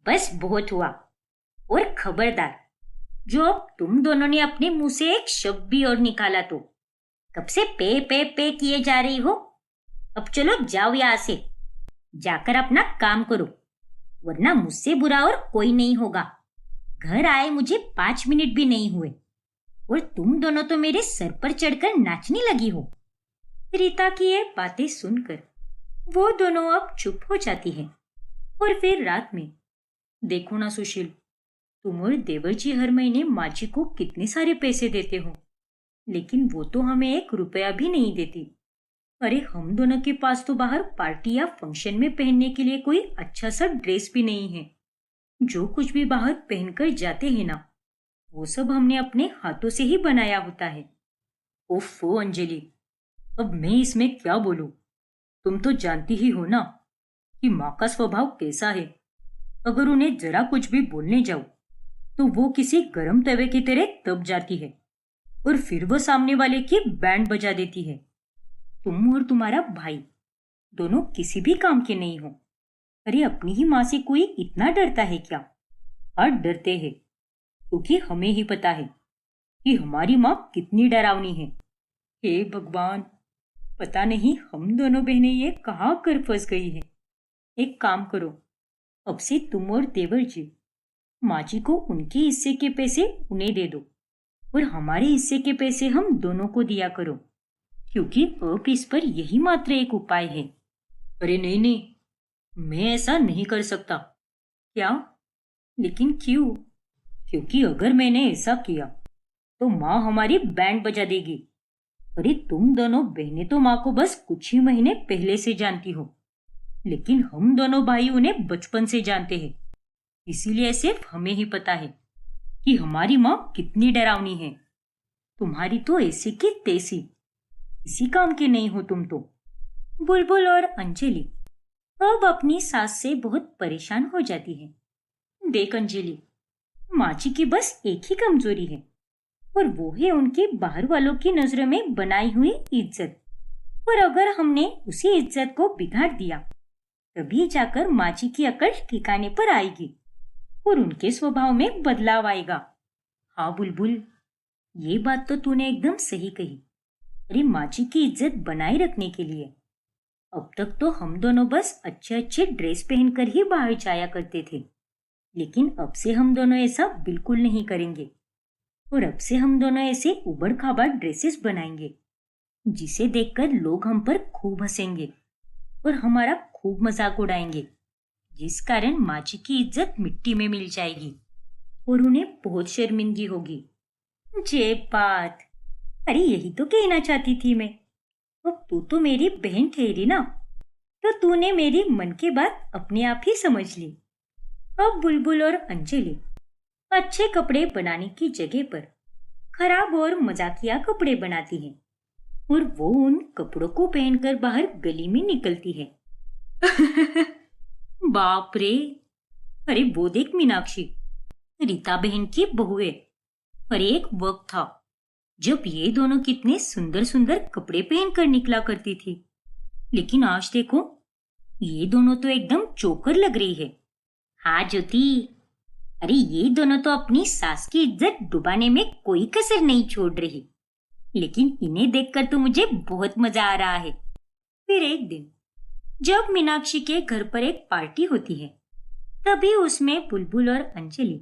बस बहुत हुआ। और खबरदार, जो अब तुम दोनों ने अपने मुंह से एक शब्द भी और निकाला तो कब से पे पे पे किए जा रही हो। अब चलो जाओ यहाँ से, जाकर अपना काम करो, वरना मुझसे बुरा और कोई नहीं होगा। घर आए मुझे 5 मिनट भी नहीं हुए और तुम दोनों तो मेरे सर पर चढ़कर नाचने लगी हो। रीता की ये बातें सुनकर वो दोनों अब चुप हो जाती है। और फिर रात में, देखो ना सुशील, तुम और देवर जी हर महीने माँ जी को कितने सारे पैसे देते हो, लेकिन वो तो हमें 1 रुपया भी नहीं देती। अरे हम दोनों के पास तो बाहर पार्टी या फंक्शन में पहनने के लिए कोई अच्छा सा ड्रेस भी नहीं है। जो कुछ भी बाहर पहनकर जाते हैं ना, वो सब हमने अपने हाथों से ही बनाया होता है। ओफो अंजलि, अब मैं इसमें क्या बोलूं? तुम तो जानती ही हो ना कि माँ का स्वभाव कैसा है। अगर उन्हें जरा कुछ भी बोलने जाओ तो वो किसी गर्म तवे की तरह तप जाती है, और फिर वो सामने वाले की बैंड बजा देती है। तुम और तुम्हारा भाई दोनों किसी भी काम के नहीं हो। अरे अपनी ही माँ से कोई इतना डरता है क्या? हाँ डरते हैं, क्योंकि हमें ही पता है कि हमारी माँ कितनी डरावनी है। हे भगवान, पता नहीं हम दोनों बहनें ये कहाँ कर फंस गई है। एक काम करो, अब से तुम और देवर जी माँ जी को उनके हिस्से के पैसे उन्हें दे दो, और हमारे हिस्से के पैसे हम दोनों को दिया करो, क्योंकि अब इस पर यही मात्र एक उपाय है। अरे नहीं नहीं, मैं ऐसा नहीं कर सकता। क्या? लेकिन क्यों? क्योंकि अगर मैंने ऐसा किया तो माँ हमारी बैंड बजा देगी। अरे तुम दोनों बहनें तो माँ को बस कुछ ही महीने पहले से जानती हो, लेकिन हम दोनों भाई उन्हें बचपन से जानते हैं। इसीलिए सिर्फ हमें ही पता है कि हमारी माँ कितनी डरावनी है। तुम्हारी तो ऐसी की तैसी, किसी काम के नहीं हो तुम तो। बुलबुल और अंजलि अब अपनी सास से बहुत परेशान हो जाती है। देख अंजलि, माँ जी की बस एक ही कमजोरी है, और वो है उनकी बाहर वालों की नजरों में बनाई हुई इज्जत। और अगर हमने उसी इज्जत को बिगाड़ दिया, तभी जाकर माँ जी की अकल ठिकाने पर आएगी और उनके स्वभाव में बदलाव आएगा। हाँ बुलबुल, ये बात तो तूने एकदम सही कही। अरे माँ जी की इज्जत बनाए रखने के लिए अब तक तो हम दोनों बस अच्छे अच्छे ड्रेस पहनकर ही बाहर जाया करते थे, लेकिन अब से हम दोनों ऐसा बिल्कुल नहीं करेंगे। और अब से हम दोनों ऐसे उबड़ खाबड़ ड्रेसेस बनाएंगे जिसे देखकर लोग हम पर खूब हंसेंगे और हमारा खूब मजाक उड़ाएंगे, जिस कारण माँ जी की इज्जत मिट्टी में मिल जाएगी। और उन्हें बहुत शर्मिंदगी होगी। जे बात, अरे यही तो कहना चाहती थी मैं। अब तू तो मेरी बहन ठहरी ना, तो तूने मेरी मन की बात अपने आप ही समझ ली। अब बुलबुल और अंजलि अच्छे कपड़े बनाने की जगह पर खराब और मजाकिया कपड़े बनाती है और वो उन कपड़ों को पहनकर बाहर गली में निकलती है। बाप रे, अरे वो देख मीनाक्षी, रीता बहन की बहू है। अरे एक वक्त था जब ये दोनों कितने सुंदर सुंदर कपड़े पहनकर निकला करती थी, लेकिन आज देखो ये दोनों तो एकदम चोकर लग रही है। हाँ ज्योति, अरे ये दोनों तो अपनी सास की इज्जत डुबाने में कोई कसर नहीं छोड़ रही, लेकिन इन्हें देखकर तो मुझे बहुत मजा आ रहा है। फिर एक दिन जब मीनाक्षी के घर पर एक पार्टी होती है, तभी उसमें बुलबुल और अंजलि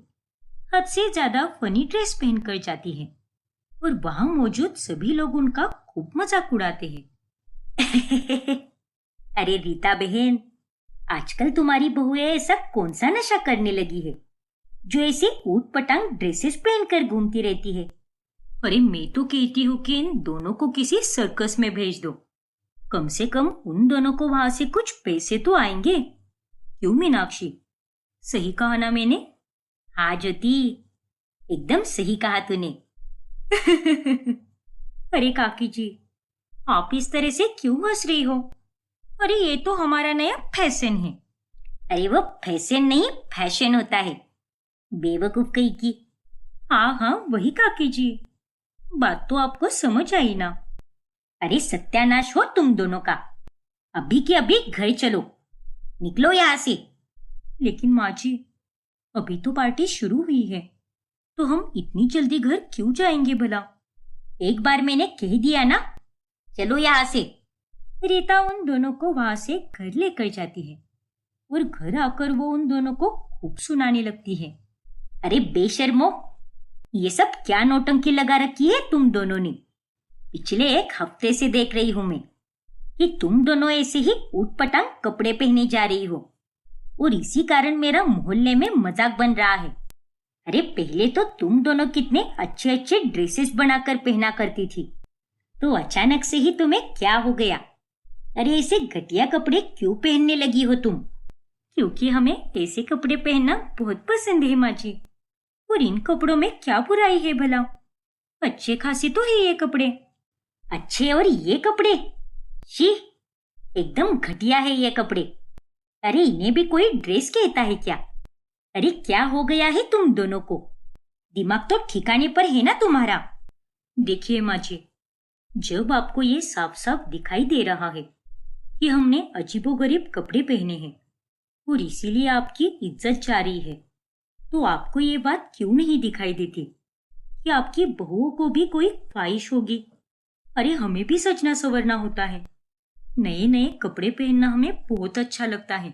हद से ज्यादा फनी ड्रेस पहनकर जाती है और वहां मौजूद सभी लोग उनका खूब मजाक उड़ाते हैं। अरे रीता बहन, आजकल तुम्हारी बहुएं ऐसा कौन सा नशा करने लगी है जो ऐसे ऊट पटांग ड्रेसेस पहनकर घूमती रहती है? अरे मैं तो कहती हूँ कि इन दोनों को किसी सर्कस में भेज दो, कम से कम उन दोनों को वहां से कुछ पैसे तो आएंगे। क्यों मीनाक्षी, सही कहा ना मैंने? हाँ ज्योति, एकदम सही कहा तूने। अरे काकी जी, आप इस तरह से क्यों हंस रही हो? अरे ये तो हमारा नया फैशन है। अरे वो फैशन नहीं, फैशन होता है, बेवकूफ कहीं की। हाँ हाँ वही काकी जी, बात तो आपको समझ आई ना। अरे सत्यानाश हो तुम दोनों का, अभी के अभी घर चलो, निकलो यहाँ से। लेकिन माँ जी, अभी तो पार्टी शुरू हुई है, तो हम इतनी जल्दी घर क्यों जाएंगे भला? एक बार मैंने कह दिया ना, चलो यहाँ से। रीता उन दोनों को वहां से घर लेकर जाती है और घर आकर वो उन दोनों को खूब सुनाने लगती है। अरे बेशर्मो, ये सब क्या नौटंकी लगा रखी है तुम दोनों ने? पिछले एक हफ्ते से देख रही हूं मैं कि तुम दोनों ऐसे ही ऊट पटांग कपड़े पहने जा रही हो और इसी कारण मेरा मोहल्ले में मजाक बन रहा है। अरे पहले तो तुम दोनों कितने अच्छे अच्छे ड्रेसेस बनाकर पहना करती थी, तो अचानक से ही तुम्हें क्या हो गया? अरे ऐसे घटिया कपड़े क्यों पहनने लगी हो तुम? क्योंकि हमें ऐसे कपड़े पहनना बहुत पसंद है माँ जी, और इन कपड़ों में क्या बुराई है भला? अच्छे खासे तो है ये कपड़े। अच्छे और ये कपड़े? शी, एकदम घटिया है ये कपड़े। अरे इन्हें भी कोई ड्रेस कहता है क्या? अरे क्या हो गया है तुम दोनों को? दिमाग तो ठिकाने पर है ना तुम्हारा? देखिए माँ जी, जब आपको ये साफ साफ दिखाई दे रहा है कि हमने अजीबोगरीब कपड़े पहने हैं और इसीलिए आपकी इज्जत जा रही है, तो आपको ये बात क्यों नहीं दिखाई देती कि आपकी बहुओं को भी कोई ख्वाहिश होगी? अरे हमें भी सजना संवरना होता है, नए नए कपड़े पहनना हमें बहुत अच्छा लगता है,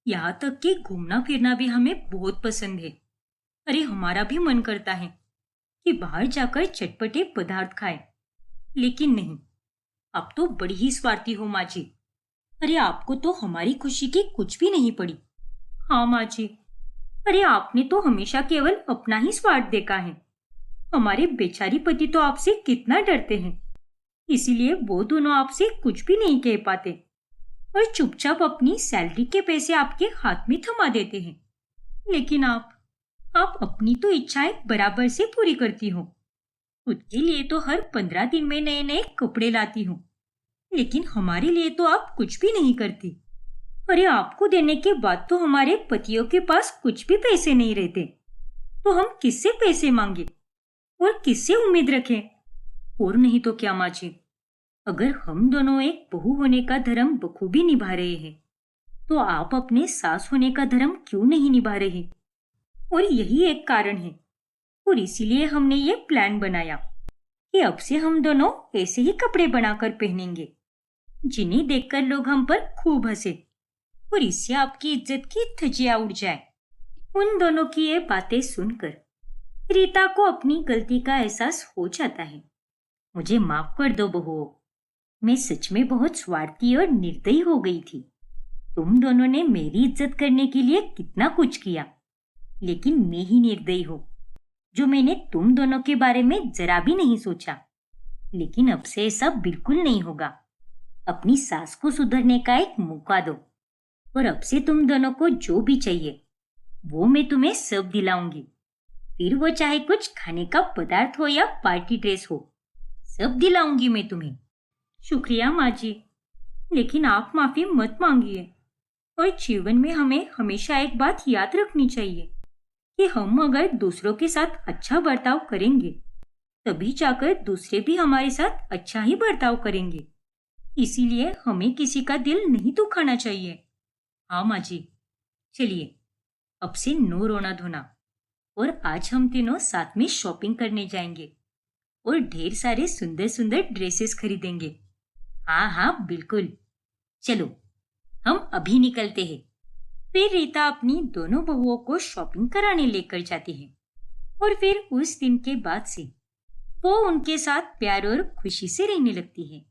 यहाँ तक कि घूमना फिरना भी हमें बहुत पसंद है। अरे हमारा भी मन करता है कि बाहर जाकर चटपटे पदार्थ खाएं, लेकिन नहीं, आप तो बड़ी ही स्वार्थी हो माँ जी। अरे आपको तो हमारी खुशी की कुछ भी नहीं पड़ी। हाँ माँ जी, अरे आपने तो हमेशा केवल अपना ही स्वार्थ देखा है। हमारे बेचारी पति तो आपसे कितना डरते हैं, इसीलिए वो दोनों आपसे कुछ भी नहीं कह पाते और चुपचाप अपनी सैलरी के पैसे आपके हाथ में थमा देते हैं। लेकिन आप अपनी तो इच्छाएं बराबर से पूरी करती हो। खुद के लिए तो हर 15 दिन में नए नए कपड़े लाती हूँ, लेकिन हमारे लिए तो आप कुछ भी नहीं करती। अरे आपको देने के बाद तो हमारे पतियों के पास कुछ भी पैसे नहीं रहते, तो हम किससे पैसे मांगे और किससे उम्मीद रखें? और नहीं तो क्या माँ जी, अगर हम दोनों एक बहू होने का धर्म बखूबी निभा रहे हैं, तो आप अपने सास होने का धर्म क्यों नहीं निभा रहे? और यही एक कारण है, और इसीलिए हमने ये प्लान बनाया कि अब से हम दोनों ऐसे ही कपड़े बनाकर पहनेंगे जिन्हें देखकर लोग हम पर खूब हंसे और इससे आपकी इज्जत की धज्जियां उड़ जाए। उन दोनों की ये बातें सुनकर रीता को अपनी गलती का एहसास हो जाता है। मुझे माफ कर दो बहुओं, मैं सच में बहुत स्वार्थी और निर्दयी हो गई थी। तुम दोनों ने मेरी इज्जत करने के लिए कितना कुछ किया, लेकिन मैं ही निर्दयी हूँ, जो मैंने तुम दोनों के बारे में जरा भी नहीं सोचा। लेकिन अब से ऐसा बिल्कुल नहीं होगा। अपनी सास को सुधरने का एक मौका दो, और अब से तुम दोनों को जो भी चाहिए वो मैं तुम्हें सब दिलाऊंगी। फिर वो चाहे कुछ खाने का पदार्थ हो या पार्टी ड्रेस हो, सब दिलाऊंगी मैं तुम्हें। शुक्रिया माँ जी, लेकिन आप माफी मत मांगिए। और जीवन में हमें हमेशा एक बात याद रखनी चाहिए कि हम अगर दूसरों के साथ अच्छा बर्ताव करेंगे, तभी जाकर दूसरे भी हमारे साथ अच्छा ही बर्ताव करेंगे। इसीलिए हमें किसी का दिल नहीं दुखाना चाहिए। हाँ माँ जी, चलिए अब से नो रोना धोना। और आज हम तीनों साथ में शॉपिंग करने जाएंगे और ढेर सारे सुंदर सुंदर ड्रेसेस खरीदेंगे। हाँ हाँ बिल्कुल, चलो हम अभी निकलते हैं। फिर रीता अपनी दोनों बहुओं को शॉपिंग कराने लेकर जाती है और फिर उस दिन के बाद से वो उनके साथ प्यार और खुशी से रहने लगती है।